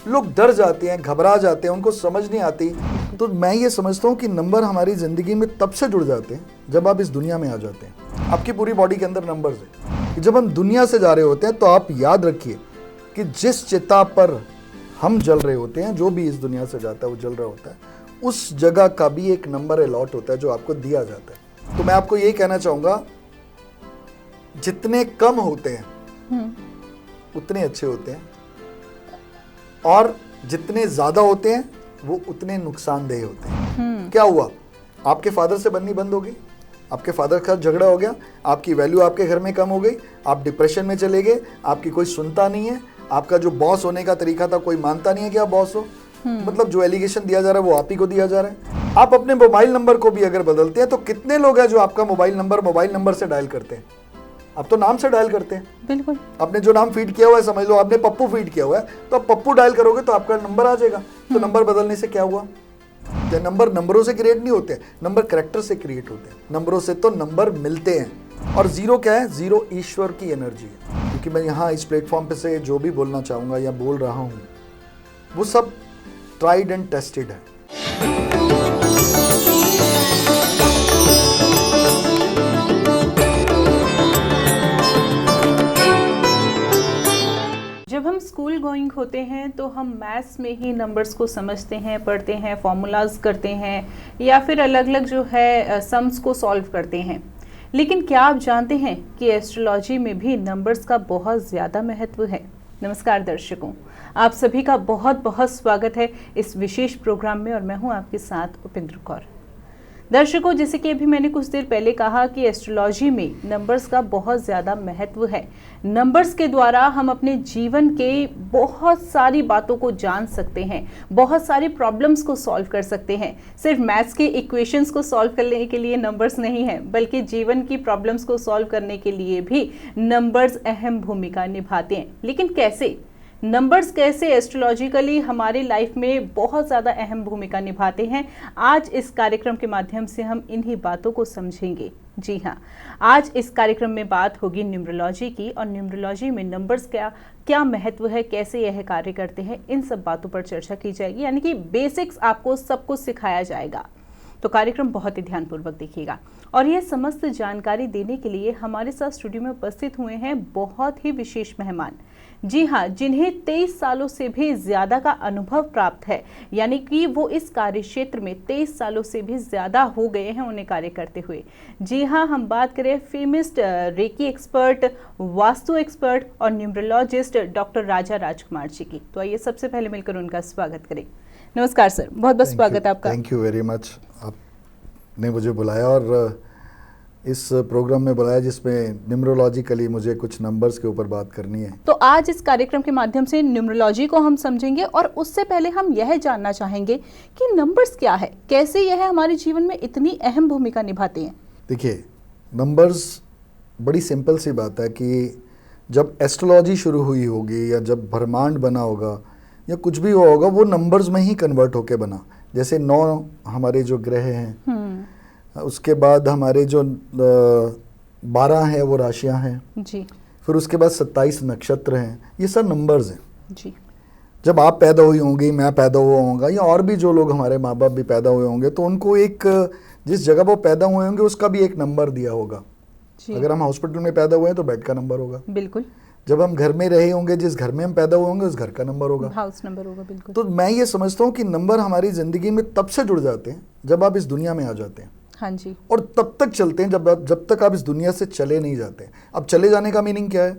लोग डर जाते हैं, घबरा जाते हैं, उनको समझ नहीं आती। तो मैं ये समझता हूँ कि नंबर हमारी ज़िंदगी में तब से जुड़ जाते हैं जब आप इस दुनिया में आ जाते हैं। आपकी पूरी बॉडी के अंदर नंबर्स हैं कि जब हम दुनिया से जा रहे होते हैं तो आप याद रखिए कि जिस चिता पर हम जल रहे होते हैं, जो भी इस दुनिया से जाता है वो जल रहा होता है, उस जगह का भी एक नंबर अलॉट होता है जो आपको दिया जाता है। तो मैं आपको यही कहना चाहूँगा, जितने कम होते हैं उतने अच्छे होते हैं, और जितने ज्यादा होते हैं वो उतने नुकसानदेह होते हैं। क्या हुआ? आपके फादर से बननी बंद हो गई, आपके फादर का झगड़ा हो गया, आपकी वैल्यू आपके घर में कम हो गई, आप डिप्रेशन में चले गए, आपकी कोई सुनता नहीं है, आपका जो बॉस होने का तरीका था कोई मानता नहीं है कि आप बॉस हो। मतलब जो एलिगेशन दिया जा रहा है वो आप ही को दिया जा रहा है। आप अपने मोबाइल नंबर को भी अगर बदलते हैं तो कितने लोग हैं जो आपका मोबाइल नंबर से डायल करते हैं? आप तो नाम से डायल करते हैं। बिल्कुल। आपने जो नाम फीड किया हुआ है, समझ लो आपने पप्पू फीड किया हुआ है, तो आप पप्पू डायल करोगे तो आपका नंबर आ जाएगा। तो नंबर बदलने से क्या हुआ? तो नंबरों से क्रिएट नहीं होते, नंबर कैरेक्टर से क्रिएट होते हैं। नंबरों से तो नंबर मिलते हैं। और जीरो क्या है? जीरो ईश्वर की एनर्जी है। क्योंकि मैं यहाँ इस प्लेटफॉर्म पे से जो भी बोलना चाहूँगा या बोल रहा हूँ वो सब ट्राइड एंड टेस्टेड है। जब हम स्कूल गोइंग होते हैं तो हम मैथ्स में ही नंबर्स को समझते हैं, पढ़ते हैं, फॉर्मूलाज करते हैं, या फिर अलग अलग जो है सम्स को सॉल्व करते हैं। लेकिन क्या आप जानते हैं कि एस्ट्रोलॉजी में भी नंबर्स का बहुत ज़्यादा महत्व है? नमस्कार दर्शकों, आप सभी का बहुत बहुत स्वागत है इस विशेष प्रोग्राम में, और मैं हूं आपके साथ उपेंद्र कौर। दर्शकों, जैसे कि अभी मैंने कुछ देर पहले कहा कि एस्ट्रोलॉजी में नंबर्स का बहुत ज़्यादा महत्व है। नंबर्स के द्वारा हम अपने जीवन के बहुत सारी बातों को जान सकते हैं, बहुत सारी प्रॉब्लम्स को सॉल्व कर सकते हैं। सिर्फ मैथ्स के इक्वेशंस को सॉल्व करने के लिए नंबर्स नहीं है, बल्कि जीवन की प्रॉब्लम्स को सॉल्व करने के लिए भी नंबर्स अहम भूमिका निभाते हैं। लेकिन कैसे? नंबर्स कैसे एस्ट्रोलॉजिकली हमारी लाइफ में बहुत ज़्यादा अहम भूमिका निभाते हैं, आज इस कार्यक्रम के माध्यम से हम इन्हीं बातों को समझेंगे। जी हाँ, आज इस कार्यक्रम में बात होगी न्यूमरोलॉजी की, और न्यूमरोलॉजी में नंबर्स क्या महत्व है, कैसे यह कार्य करते हैं, इन सब बातों पर चर्चा की जाएगी। यानी कि बेसिक्स आपको सब कुछ सिखाया जाएगा। तो कार्यक्रम बहुत ही ध्यानपूर्वक देखिएगा। और यह समस्त जानकारी देने के लिए हमारे साथ स्टूडियो में उपस्थित हुए हैं बहुत ही विशेष मेहमान। जी हाँ, जिन्हें 23 सालों से भी ज़्यादा का अनुभव प्राप्त है, यानी कि वो इस कार्य क्षेत्र में 23 सालों से भी ज़्यादा हो गए हैं उन्हें कार्य करते हुए। जी हाँ, हम बात करें famous reiki expert, vastu expert और न्यूमरोलॉजिस्ट डॉक्टर राजा राजकुमार जी की। तो आइए सबसे पहले मिलकर उनका स्वागत करें। नमस्कार सर, बहुत बहुत स्वागत आपका। थैंक यू वेरी मच, आपने मुझे बुलाया और इस प्रोग्राम में बुलाया जिसमें न्यूमरोलॉजिकली मुझे कुछ नंबर्स के ऊपर बात करनी है। तो आज इस कार्यक्रम के माध्यम से न्यूमरोलॉजी को हम समझेंगे, और उससे पहले हम यह जानना चाहेंगे कि नंबर्स क्या है, कैसे यह हमारे जीवन में इतनी अहम भूमिका निभाते हैं। देखिए, नंबर्स बड़ी सिंपल सी बात है कि जब एस्ट्रोलॉजी शुरू हुई होगी या जब ब्रह्मांड बना होगा या कुछ भी हुआ होगा, वो नंबर्स में ही कन्वर्ट होके बना। जैसे 9 हमारे जो ग्रह हैं, उसके बाद हमारे जो 12 हैं वो राशियां हैं जी, फिर उसके बाद 27 नक्षत्र हैं, ये सब नंबर्स हैं जी। जब आप पैदा हुई होंगी, मैं पैदा हुआ होऊंगा, या और भी जो लोग हमारे माँ बाप भी पैदा हुए होंगे, तो उनको एक जिस जगह वो पैदा हुए होंगे उसका भी एक नंबर दिया होगा। अगर हम हॉस्पिटल में पैदा हुए हैं तो बेड का नंबर होगा। बिल्कुल। जब हम घर में रहे होंगे, जिस घर में हम पैदा हुए होंगे उस घर का नंबर होगा, हाउस नंबर होगा। बिल्कुल। तो मैं ये समझता हूँ कि नंबर हमारी ज़िंदगी में तब से जुड़ जाते हैं जब आप इस दुनिया में आ जाते हैं। हाँ जी। और तब तक चलते हैं जब तक आप इस दुनिया से चले नहीं जाते। अब चले जाने का मीनिंग क्या है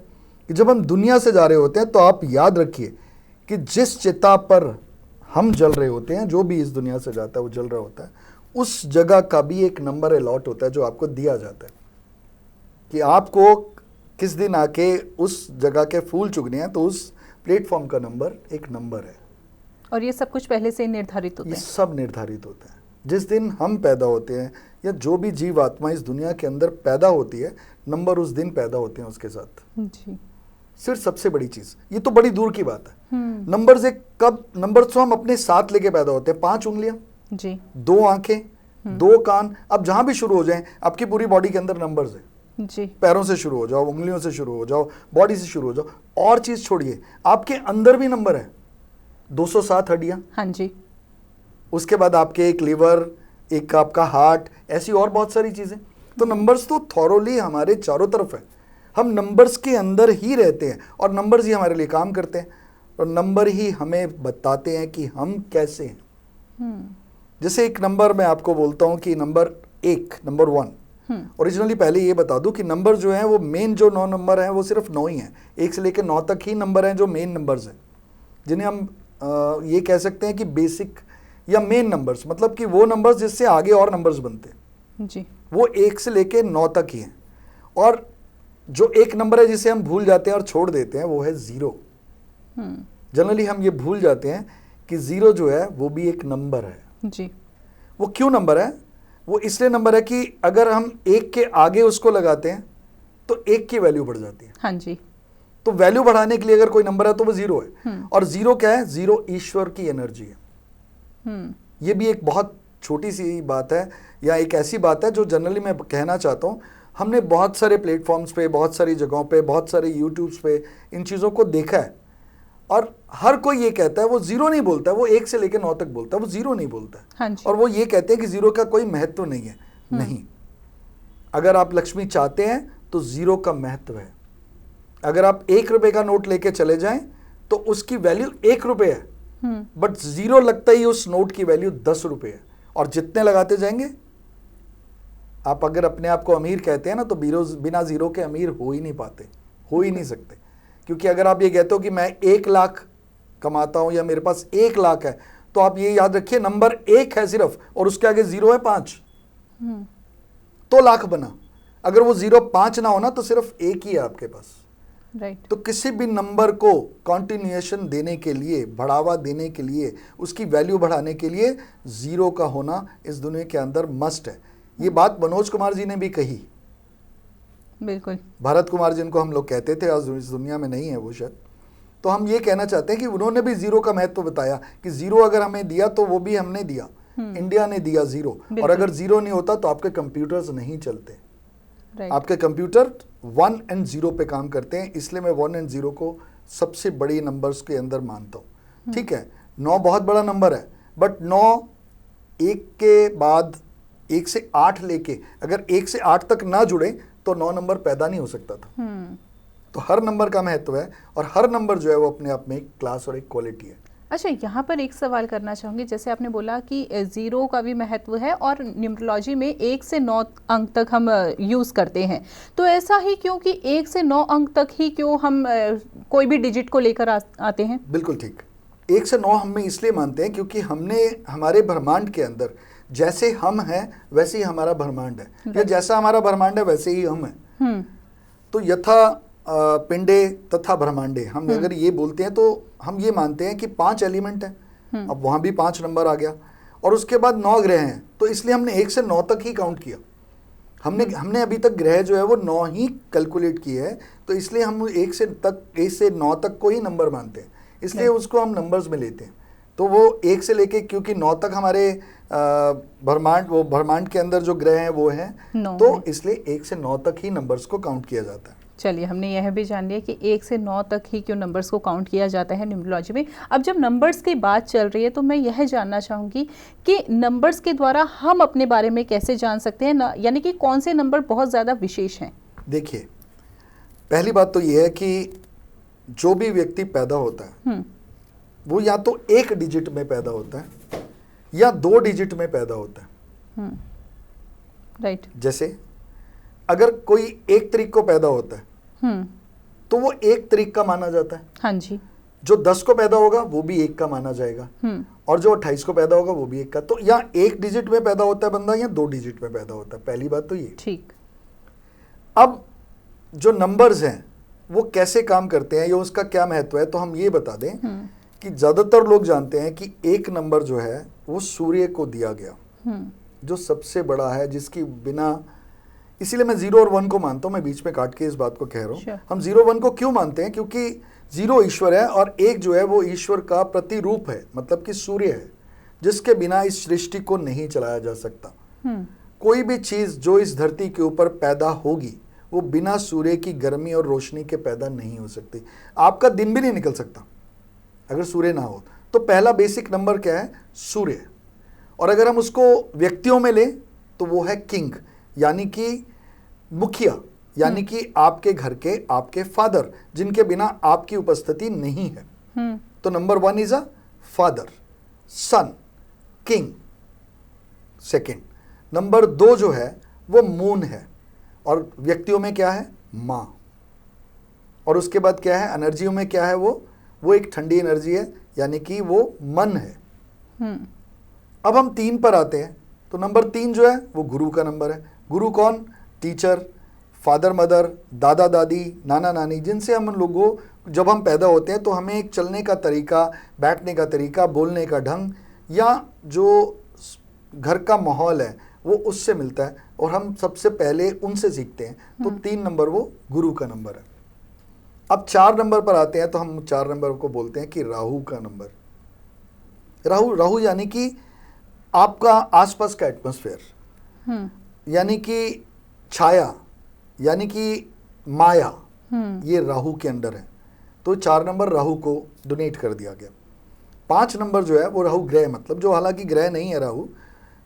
कि जब हम दुनिया से जा रहे होते हैं तो आप याद रखिए कि जिस चिता पर हम जल रहे होते हैं, जो भी इस दुनिया से जाता है वो जल रहा होता है, उस जगह का भी एक नंबर अलॉट होता है जो आपको दिया जाता है कि आपको किस दिन आके उस जगह के फूल चुगने हैं, तो उस प्लेटफॉर्म का नंबर एक नंबर है। और ये सब कुछ पहले से निर्धारित होता है। ये सब निर्धारित होता है। जिस दिन हम पैदा होते हैं या जो भी जीव आत्मा इस दुनिया के अंदर पैदा होती है, नंबर उस दिन पैदा होते हैं उसके साथ जी। सिर्फ सबसे बड़ी चीज, ये तो बड़ी दूर की बात है। नंबर्स तो हम अपने साथ लेके पैदा होते हैं। 5 उंगलियां जी, 2 आंखें, 2 कान। अब जहां भी शुरू हो जाएं, आपकी पूरी बॉडी के अंदर नंबर्स है जी। पैरों से शुरू हो जाओ, उंगलियों से शुरू हो जाओ, बॉडी से शुरू हो जाओ, और चीज छोड़िए, आपके अंदर भी नंबर है। 207 हड्डियां, हाँ जी, उसके बाद आपके एक लिवर, एक आपका हार्ट, ऐसी और बहुत सारी चीजें। तो नंबर्स तो थॉरोली हमारे चारों तरफ है, हम नंबर्स के अंदर ही रहते हैं और नंबर्स ही हमारे लिए काम करते हैं और नंबर ही हमें बताते हैं कि हम कैसे हैं। जैसे एक नंबर मैं आपको बोलता हूं कि नंबर 1, नंबर 1, ओरिजिनली पहले ये बता दूं कि नंबर जो है वो मेन जो 9 नंबर हैं वो सिर्फ 9 ही हैं। 1 से लेकर 9 तक ही नंबर हैं जो मेन नंबर्स हैं, जिन्हें हम ये कह सकते हैं कि बेसिक या मेन नंबर्स, मतलब कि वो नंबर्स जिससे आगे और नंबर्स बनते हैं जी, वो 1 से लेके 9 तक ही हैं। और जो एक नंबर है जिसे हम भूल जाते हैं और छोड़ देते हैं वो है 0। जनरली हम ये भूल जाते हैं कि 0 जो है वो भी एक नंबर है जी, वो क्यों नंबर है? वो इसलिए नंबर है कि अगर हम 1 के आगे उसको लगाते हैं तो 1 की वैल्यू बढ़ जाती है। हाँ जी, तो वैल्यू बढ़ाने के लिए अगर कोई नंबर है तो वो 0 है। और 0 क्या है? 0 ईश्वर की एनर्जी है। ये भी एक बहुत छोटी सी बात है या एक ऐसी बात है जो जनरली मैं कहना चाहता हूँ। हमने बहुत सारे प्लेटफॉर्म्स पे, बहुत सारी जगहों पे, बहुत सारे यूट्यूब्स पे इन चीज़ों को देखा है और हर कोई ये कहता है, वो 0 नहीं बोलता है, वो 1 से लेकर 9 तक बोलता है, वो 0 नहीं बोलता है। हाँ जी, और वो ये कहते हैं कि 0 का कोई महत्व नहीं है। नहीं, अगर आप लक्ष्मी चाहते हैं तो 0 का महत्व है। अगर आप 1 रुपए का नोट लेके चले जाएं तो उसकी वैल्यू 1 रुपए है, बट 0 लगता ही उस नोट की वैल्यू 10 रुपए है। और जितने लगाते जाएंगे, आप अगर अपने आप को अमीर कहते हैं ना तो बिना 0 के अमीर हो ही नहीं पाते, हो ही नहीं सकते। क्योंकि अगर आप ये कहते हो कि मैं 1 लाख कमाता हूं या मेरे पास 1 लाख है, तो आप ये याद रखिए नंबर 1 है सिर्फ और उसके आगे 0 है 5, तो लाख बना। अगर वो 0 5 ना होना तो सिर्फ 1 ही है आपके पास। राइट, तो किसी भी नंबर को कंटिन्यूएशन देने के लिए, बढ़ावा देने के लिए, उसकी वैल्यू बढ़ाने के लिए 0 का होना इस दुनिया के अंदर मस्ट है। ये बात मनोज कुमार जी ने भी कही। बिल्कुल, भारत कुमार जिनको हम लोग कहते थे, आज इस दुनिया में नहीं है वो शायद। तो हम ये कहना चाहते हैं कि उन्होंने भी 0 का महत्व बताया कि 0 अगर हमें दिया तो वो भी हमने दिया, इंडिया ने दिया 0। और अगर 0 नहीं होता तो आपके कंप्यूटर्स नहीं चलते। राइट, आपके कंप्यूटर 1 और 0 पे काम करते हैं, इसलिए मैं 1 और 0 को सबसे बड़ी नंबर्स के अंदर मानता हूँ। ठीक है, 9 बहुत बड़ा नंबर है, बट 9 1 के बाद 1 से 8 लेके अगर 1 से 8 तक ना जुड़े तो 9 नंबर पैदा नहीं हो सकता था। तो हर नंबर का महत्व है और हर नंबर जो है वो अपने आप में एक क्लास और एक क्वालिटी है। अच्छा, यहाँ पर एक सवाल करना चाहूँगी। जैसे आपने बोला कि 0 का भी महत्व है और न्यूमरोलॉजी में 1 से 9 अंक तक हम यूज़ करते हैं, तो ऐसा ही क्यों कि 1 से 9 अंक तक ही क्यों हम कोई भी डिजिट को लेकर आते हैं? बिल्कुल ठीक। 1 से 9 हम इसलिए मानते हैं क्योंकि हमने हमारे ब्रह्मांड के अंदर जैसे हम हैं वैसे ही हमारा ब्रह्मांड है, या जैसा हमारा ब्रह्मांड है वैसे ही हम हैं। तो यथा पिंडे तथा ब्रह्मांडे, हम अगर ये बोलते हैं तो हम ये मानते हैं कि 5 एलिमेंट हैं। अब वहाँ भी 5 नंबर आ गया और उसके बाद 9 ग्रह हैं, तो इसलिए हमने 1 से 9 तक ही काउंट किया। हमने अभी तक ग्रह जो है वो 9 ही कैलकुलेट किए हैं, तो इसलिए हम 1 से 9 तक को ही नंबर मानते हैं, इसलिए उसको हम नंबर्स में लेते हैं। तो वो 1 से लेके क्योंकि 9 तक हमारे ब्रह्मांड के अंदर जो ग्रह हैं वो हैं, तो इसलिए 1 से 9 तक ही नंबर्स को काउंट किया जाता है। चलिए, हमने यह भी जान लिया कि 1 से 9 तक ही क्यों नंबर्स को काउंट किया जाता है न्यूमरोलॉजी में। अब जब नंबर्स की बात चल रही है तो मैं यह जानना चाहूँगी कि नंबर्स के द्वारा हम अपने बारे में कैसे जान सकते हैं, यानी कि कौन से नंबर बहुत ज़्यादा विशेष हैं? देखिए, पहली बात तो ये है कि जो भी व्यक्ति पैदा होता है वो या तो 1 डिजिट में पैदा होता है या 2 डिजिट में पैदा होता है। राइट, जैसे अगर कोई 1 तारीख को पैदा होता है तो वो 1 तारीख का माना जाता है। हाँ जी, जो 10 को पैदा होगा वो भी 1 का माना जाएगा, और जो 28 को पैदा होगा वो भी 1 का। तो या 1 डिजिट में पैदा होता है बंदा या 2 डिजिट में पैदा होता है। पहली बात तो ये। ठीक। अब जो नंबर्स हैं वो कैसे काम करते हैं या उसका क्या महत्व है, तो हम ये बता दें कि ज्यादातर लोग जानते हैं कि एक नंबर जो है वो सूर्य को दिया गया, जो सबसे बड़ा है, जिसकी बिना, इसीलिए मैं 0 और 1 को मानता हूं। मैं बीच में काट के इस बात को कह रहा हूं। हम 0 1 को क्यों मानते हैं? क्योंकि 0 ईश्वर है और 1 जो है वो ईश्वर का प्रतिरूप है, मतलब कि सूर्य है, जिसके बिना इस सृष्टि को नहीं चलाया जा सकता। कोई भी चीज जो इस धरती के ऊपर पैदा होगी वो बिना सूर्य की गर्मी और रोशनी के पैदा नहीं हो सकती। आपका दिन भी नहीं निकल सकता अगर सूर्य ना हो। तो पहला बेसिक नंबर क्या है? सूर्य। और अगर हम उसको व्यक्तियों में लें तो वो है किंग, यानी कि मुखिया, यानी कि आपके घर के आपके फादर, जिनके बिना आपकी उपस्थिति नहीं है। तो number 1 is a father, son, king. Second, number 2 जो है वो मून है, और व्यक्तियों में क्या है? माँ। और उसके बाद क्या है? एनर्जियों में क्या है? वो एक ठंडी एनर्जी है, यानी कि वो मन है। अब हम 3 पर आते हैं, तो नंबर 3 जो है वो गुरु का नंबर है। गुरु कौन? टीचर, फादर मदर, दादा दादी, नाना नानी, जिनसे हम लोगों, जब हम पैदा होते हैं तो हमें एक चलने का तरीका, बैठने का तरीका, बोलने का ढंग, या जो घर का माहौल है वो उससे मिलता है, और हम सबसे पहले उनसे सीखते हैं। तो 3 नंबर वो गुरु का नंबर है। अब 4 नंबर पर आते हैं, तो हम 4 नंबर को बोलते हैं कि राहु का नंबर। राहु यानी कि आपका आसपास का एटमॉस्फेयर, यानी कि छाया, यानी कि माया, ये राहु के अंडर है। तो 4 नंबर राहु को डोनेट कर दिया गया। 5 नंबर जो है वो राहु ग्रह, मतलब जो हालांकि ग्रह नहीं है राहु,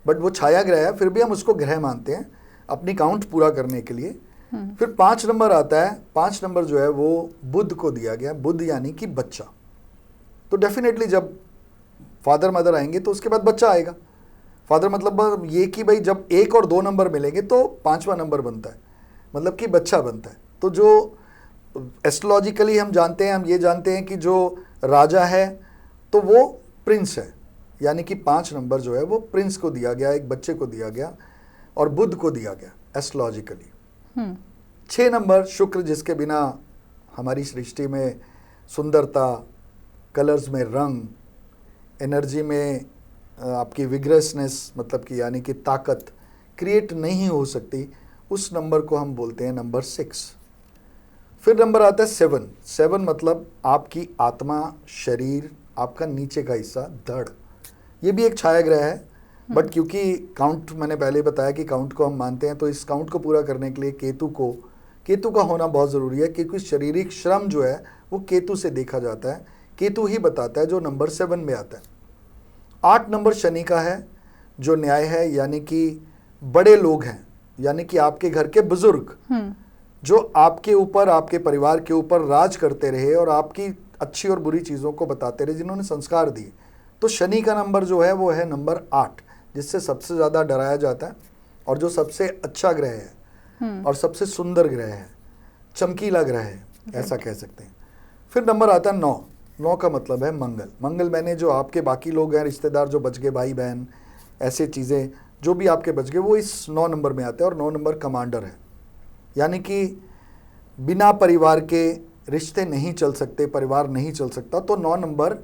बट वो छाया ग्रह है, फिर भी हम उसको ग्रह मानते हैं अपनी काउंट पूरा करने के लिए। फिर 5 नंबर आता है। 5 नंबर जो है वो बुध को दिया गया। बुध यानी कि बच्चा। तो डेफिनेटली जब फादर मदर आएंगे तो उसके बाद बच्चा आएगा। फादर मतलब ये कि भाई जब 1 और 2 नंबर मिलेंगे तो 5वां नंबर बनता है, मतलब कि बच्चा बनता है। तो जो एस्ट्रोलॉजिकली हम जानते हैं, हम ये जानते हैं कि जो राजा है तो वो प्रिंस है, यानी कि 5 नंबर जो है वो प्रिंस को दिया गया, एक बच्चे को दिया गया, और बुध को दिया गया एस्ट्रोलॉजिकली। 6 नंबर शुक्र, जिसके बिना हमारी सृष्टि में सुंदरता, कलर्स में रंग, एनर्जी में आपकी विग्रेसनेस, मतलब कि यानी कि ताकत क्रिएट नहीं हो सकती, उस नंबर को हम बोलते हैं नंबर 6। फिर नंबर आता है 7। 7 मतलब आपकी आत्मा, शरीर, आपका नीचे का हिस्सा, धड़। ये भी एक छाया ग्रह है, बट क्योंकि काउंट, मैंने पहले बताया कि काउंट को हम मानते हैं, तो इस काउंट को पूरा करने के लिए केतु का होना बहुत ज़रूरी है, क्योंकि शारीरिक श्रम जो है वो केतु से देखा जाता है। केतु ही बताता है, जो नंबर 7 में आता है। 8 नंबर शनि का है, जो न्याय है, यानी कि बड़े लोग हैं, यानी कि आपके घर के बुजुर्ग, जो आपके ऊपर, आपके परिवार के ऊपर राज करते रहे और आपकी अच्छी और बुरी चीज़ों को बताते रहे, जिन्होंने संस्कार दिए। तो शनि का नंबर जो है वो है नंबर 8, जिससे सबसे ज़्यादा डराया जाता है, और जो सबसे अच्छा ग्रह है और सबसे सुंदर ग्रह है, चमकीला ग्रह है, ऐसा कह सकते हैं। फिर नंबर आता है 9। 9 का मतलब है मंगल। मंगल मैंने जो आपके बाकी लोग हैं, रिश्तेदार जो बच गए, भाई बहन, ऐसे चीज़ें जो भी आपके बच गए, वो इस 9 नंबर में आते हैं। और 9 नंबर कमांडर है, यानी कि बिना परिवार के रिश्ते नहीं चल सकते, परिवार नहीं चल सकता। तो 9 नंबर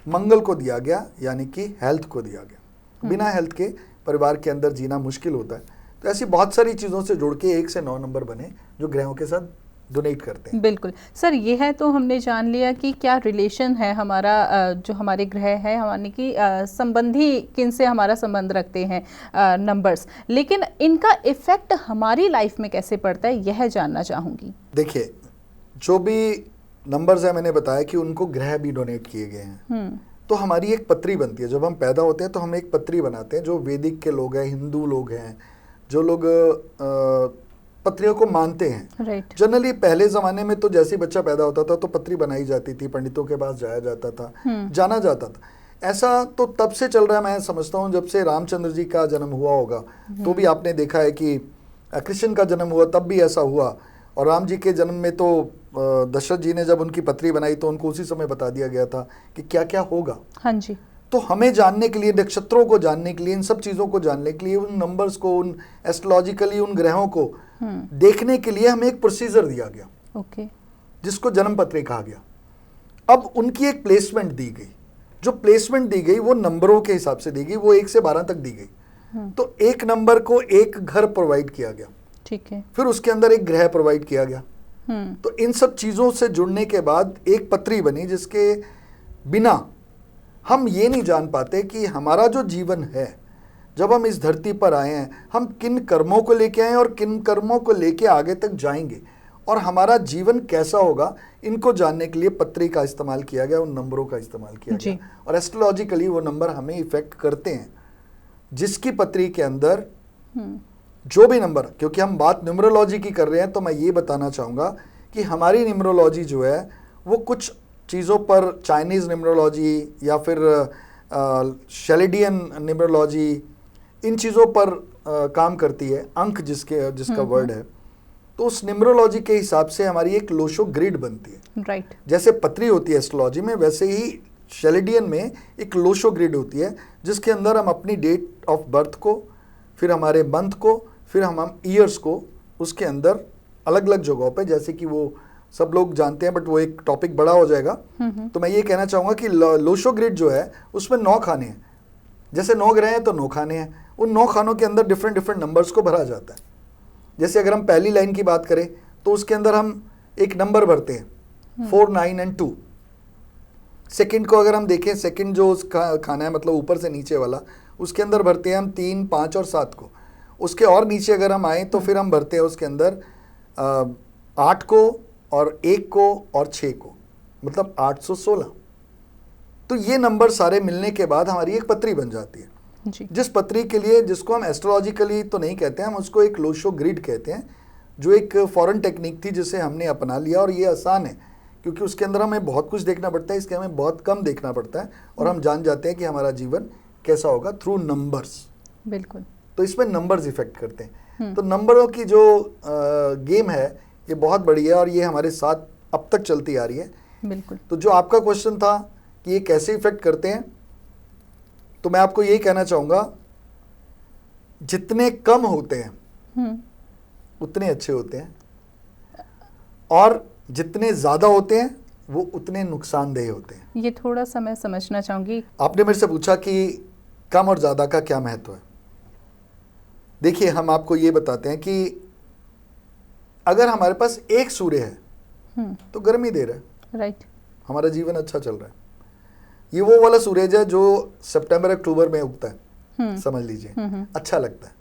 मंगल को दिया गया, यानी कि हेल्थ को दिया गया। बिना हेल्थ के परिवार के अंदर जीना मुश्किल होता है। तो ऐसी बहुत सारी चीज़ों से जुड़ के 1 से 9 नंबर बने, जो ग्रहों के साथ डोनेट करते हैं। बिल्कुल सर, ये है तो हमने जान लिया कि क्या रिलेशन है हमारा, जो हमारे ग्रह है, यानी कि संबंधी किन से हमारा संबंध रखते हैं नंबर्स, लेकिन इनका इफेक्ट हमारी लाइफ में कैसे पड़ता है, यह जानना चाहूँगी। देखिए, जो भी नंबर्स है, मैंने बताया कि उनको ग्रह भी डोनेट किए गए हैं। तो हमारी एक पत्री बनती है। जब हम पैदा होते हैं तो हम एक पत्री बनाते हैं। जो वैदिक के लोग हैं, हिंदू लोग हैं, जो लोग पत्रियों को मानते हैं, जनरली पहले ज़माने में तो जैसे ही बच्चा पैदा होता था तो पत्री बनाई जाती थी, पंडितों के पास जाया जाता था, जाना जाता था। ऐसा तो तब से चल रहा है, मैं समझता हूँ, जब से रामचंद्र जी का जन्म हुआ होगा। तो भी आपने देखा है कि कृष्ण का जन्म हुआ तब भी ऐसा हुआ, और राम जी के जन्म में तो दशरथ जी ने जब उनकी पत्री बनाई तो उनको उसी समय बता दिया गया था कि क्या क्या होगा। हाँ जी। तो हमें जानने के लिए, नक्षत्रों को जानने के लिए, इन सब चीज़ों को जानने के लिए, उन नंबर्स को, उन एस्ट्रोलॉजिकली उन ग्रहों को देखने के लिए हमें एक प्रोसीजर दिया गया, जिसको जन्म पत्री कहा गया। अब उनकी एक प्लेसमेंट दी गई। जो प्लेसमेंट दी गई वो नंबरों के हिसाब से दी गई, वो 1 से 12 तक दी गई। तो 1 नंबर को एक घर प्रोवाइड किया गया, ठीक है, फिर उसके अंदर एक ग्रह प्रोवाइड किया गया। तो इन सब चीज़ों से जुड़ने के बाद एक पत्री बनी, जिसके बिना हम ये नहीं जान पाते कि हमारा जो जीवन है, जब हम इस धरती पर आए हैं, हम किन कर्मों को लेके आए हैं और किन कर्मों को लेके आगे तक जाएंगे, और हमारा जीवन कैसा होगा, इनको जानने के लिए पत्री का इस्तेमाल किया गया, उन नंबरों का इस्तेमाल किया जी। गया। और एस्ट्रोलॉजिकली वो नंबर हमें इफेक्ट करते हैं, जिसकी पत्री के अंदर जो भी नंबर, क्योंकि हम बात न्यूमरोलॉजी की कर रहे हैं, तो मैं ये बताना चाहूँगा कि हमारी न्यूमरोलॉजी जो है वो कुछ चीज़ों पर, चाइनीज़ न्यूमरोलॉजी या फिर शेलिडियन न्यूमरोलॉजी, इन चीज़ों पर काम करती है, अंक जिसका वर्ड है। तो उस न्यूमरोलॉजी के हिसाब से हमारी एक लोशो ग्रिड बनती है। राइट। जैसे पत्री होती है एस्ट्रोलॉजी में, वैसे ही शेलिडियन में एक लोशो ग्रिड होती है, जिसके अंदर हम अपनी डेट ऑफ बर्थ को, फिर हमारे मंथ को, फिर हम ईयर्स को उसके अंदर अलग अलग जगहों पे, जैसे कि वो सब लोग जानते हैं, बट वो एक टॉपिक बड़ा हो जाएगा। तो मैं ये कहना चाहूँगा कि लोशो ग्रिड जो है उसमें 9 खाने हैं। जैसे 9 ग्रह हैं तो 9 खाने हैं, उन 9 खानों के अंदर डिफरेंट डिफरेंट नंबर्स को भरा जाता है। जैसे अगर हम पहली लाइन की बात करें तो उसके अंदर हम एक नंबर भरते हैं 4, 9 एंड 2। सेकंड को अगर हम देखें, सेकंड जो उसका खाना है, मतलब ऊपर से नीचे वाला, उसके अंदर भरते हैं हम 3, 5 और 7 को। उसके और नीचे अगर हम आए तो फिर हम भरते हैं उसके अंदर 8 को और 1 को और 6 को, मतलब 816। तो ये नंबर सारे मिलने के बाद हमारी एक पत्री बन जाती है जी। जिस पत्री के लिए, जिसको हम एस्ट्रोलॉजिकली तो नहीं कहते हैं, हम उसको एक लोशो ग्रिड कहते हैं, जो एक फॉरेन टेक्निक थी जिसे हमने अपना लिया। और ये आसान है क्योंकि उसके अंदर हमें बहुत कुछ देखना पड़ता है, इसके हमें बहुत कम देखना पड़ता है, और हम जान जाते हैं कि हमारा जीवन कैसा होगा थ्रू नंबर्स। बिल्कुल। तो इसमें नंबर्स इफेक्ट करते हैं। तो नंबरों की जो गेम है ये बहुत बड़ी है, और ये हमारे साथ अब तक चलती आ रही है। बिल्कुल। तो जो आपका क्वेश्चन था कि ये कैसे इफेक्ट करते हैं, तो मैं आपको यही कहना चाहूँगा, जितने कम होते हैं उतने अच्छे होते हैं, और जितने ज़्यादा होते हैं वो उतने नुकसानदेह होते हैं। ये थोड़ा सा मैं समझना चाहूँगी। आपने मेरे से पूछा कि कम और ज़्यादा का क्या महत्व है। देखिए, हम आपको ये बताते हैं कि अगर हमारे पास एक सूर्य है तो गर्मी दे रहा है, राइट, हमारा जीवन अच्छा चल रहा है। ये वो वाला सूरज है जो सितंबर अक्टूबर में उगता है, समझ लीजिए, अच्छा लगता है,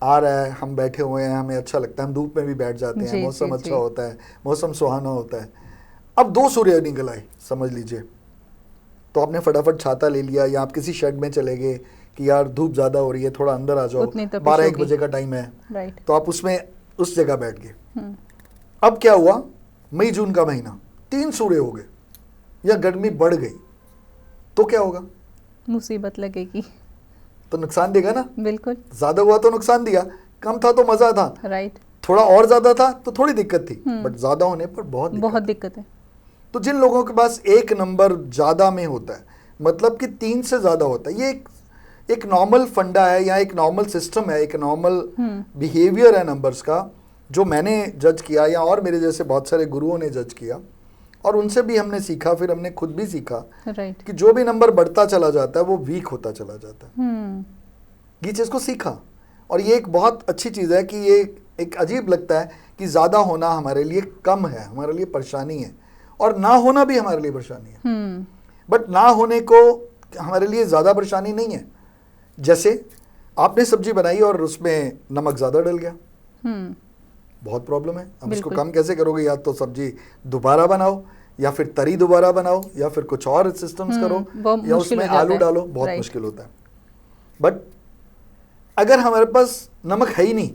आ रहा है, हम बैठे हुए हैं, हमें अच्छा लगता है, हम धूप में भी बैठ जाते हैं, मौसम अच्छा होता है, मौसम सुहाना होता है। अब 2 सूर्य निकल आए, समझ लीजिए, तो आपने फटाफट छाता ले लिया, या आप किसी शेड में चले गए कि यार धूप ज़्यादा हो रही है, थोड़ा अंदर आ जाओ, 12-1 बजे का टाइम है, तो आप उसमें उस जगह बैठ गए। अब क्या हुआ, मई जून का महीना, 3 सूर्य हो गए या गर्मी बढ़ गई, तो क्या होगा, मुसीबत लगेगी, तो नुकसान देगा ना। बिल्कुल। ज्यादा हुआ तो नुकसान दिया, कम था तो मजा था, राइट। थोड़ा और ज्यादा था तो थोड़ी दिक्कत थी, बट ज्यादा होने पर बहुत दिक्कत है। तो जिन लोगों के पास एक नंबर ज्यादा में होता है, मतलब कि 3 से ज्यादा होता है, ये एक नॉर्मल फंडा है, या एक नॉर्मल सिस्टम है, एक नॉर्मल बिहेवियर है नंबर्स का, जो मैंने जज किया, या और मेरे जैसे बहुत सारे गुरुओं ने जज किया, और उनसे भी हमने सीखा, फिर हमने खुद भी सीखा, राइट, कि जो भी नंबर बढ़ता चला जाता है वो वीक होता चला जाता है। ये चीज़ को सीखा, और ये एक बहुत अच्छी चीज़ है कि ये एक अजीब लगता है कि ज़्यादा होना हमारे लिए कम है, हमारे लिए परेशानी है, और ना होना भी हमारे लिए परेशानी है। बट ना होने को हमारे लिए ज़्यादा परेशानी नहीं है। जैसे आपने सब्जी बनाई और उसमें नमक ज़्यादा डल गया, बहुत प्रॉब्लम है। अब इसको कम कैसे करोगे, या तो सब्जी दोबारा बनाओ, या फिर तरी दोबारा बनाओ, या फिर कुछ और सिस्टम्स करो, या उसमें आलू डालो, बहुत मुश्किल होता है। बट अगर हमारे पास नमक है ही नहीं,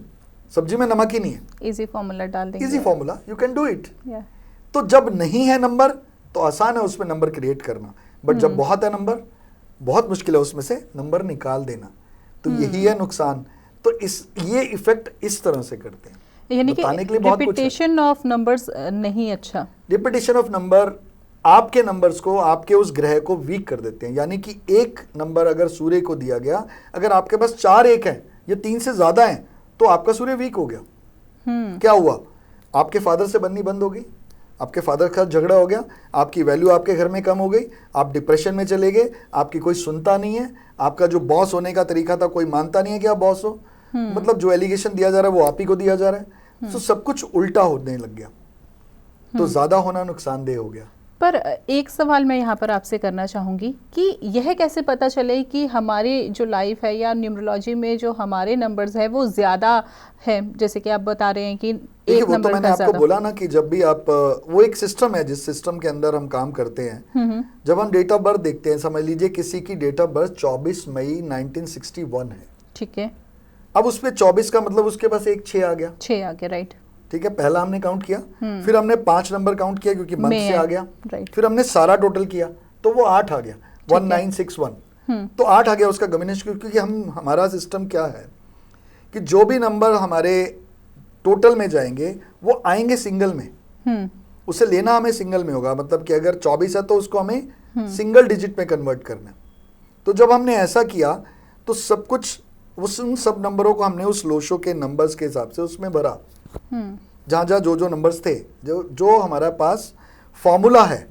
सब्जी में नमक ही नहीं है, इजी फॉर्मूला डाल देंगे, easy formula, you can do it. तो जब नहीं है नंबर तो आसान है उसमें नंबर क्रिएट करना, बट जब बहुत है नंबर, बहुत मुश्किल है उसमें से नंबर निकाल देना। तो यही है नुकसान। तो ये इफेक्ट इस तरह से करते हैं, यानी कि रिपीटेशन ऑफ नंबर्स नहीं अच्छा। रिपीटेशन ऑफ नंबर आपके नंबर्स को, आपके उस ग्रह को वीक कर देते हैं। यानी कि एक नंबर अगर सूर्य को दिया गया, अगर आपके पास 4 1 है या 3 से ज्यादा है, तो आपका सूर्य वीक हो गया। क्या हुआ, आपके फादर से बननी बंद हो गई, आपके फादर का झगड़ा हो गया, आपकी वैल्यू आपके घर में कम हो गई, आप डिप्रेशन में चले गए, आपकी कोई सुनता नहीं है, आपका जो बॉस होने का तरीका था कोई मानता नहीं है कि आप बॉस हो, मतलब जो एलिगेशन दिया जा रहा है वो आप ही को दिया जा रहा है। तो सब कुछ उल्टा होने लग गया, तो ज्यादा होना नुकसानदेह हो गया। पर एक सवाल मैं यहाँ पर आपसे करना चाहूँगी कि यह कैसे पता चले कि हमारी जो लाइफ है या न्यूमरोलॉजी में जो हमारे नंबर्स है वो ज़्यादा है, जैसे कि आप बता रहे हैं कि एक वो नंबर तो मैंने का आपको ज़्यादा। बोला ना कि जब भी आप वो एक सिस्टम है जिस सिस्टम के अंदर हम काम करते हैं। जब हम डेट ऑफ बर्थ देखते हैं, समझ लीजिए किसी की डेट ऑफ बर्थ 24 मई 1961 है, ठीक है, अब उस पे 24 का मतलब उसके पास एक 6 आ गया, 6 आ गया, राइट। ठीक है, पहला हमने काउंट किया, फिर हमने 5 नंबर काउंट किया क्योंकि मंथ में से है, आ गया, राइट। फिर हमने सारा टोटल किया तो वो 8 आ गया, 1961। तो 8 आ गया उसका कॉम्बिनेशन, क्योंकि हमारा सिस्टम क्या है कि जो भी नंबर हमारे टोटल में जाएंगे वो आएंगे सिंगल में, उसे लेना हमें सिंगल में होगा। मतलब कि अगर 24 है तो उसको हमें सिंगल डिजिट में कन्वर्ट करना है। तो जब हमने ऐसा किया तो सब कुछ उन सब नंबरों को हमने उस लोशो के नंबर्स के हिसाब से उसमें भरा, जहाँ जहाँ जो जो नंबर्स थे, जो जो हमारे पास फॉर्मूला है,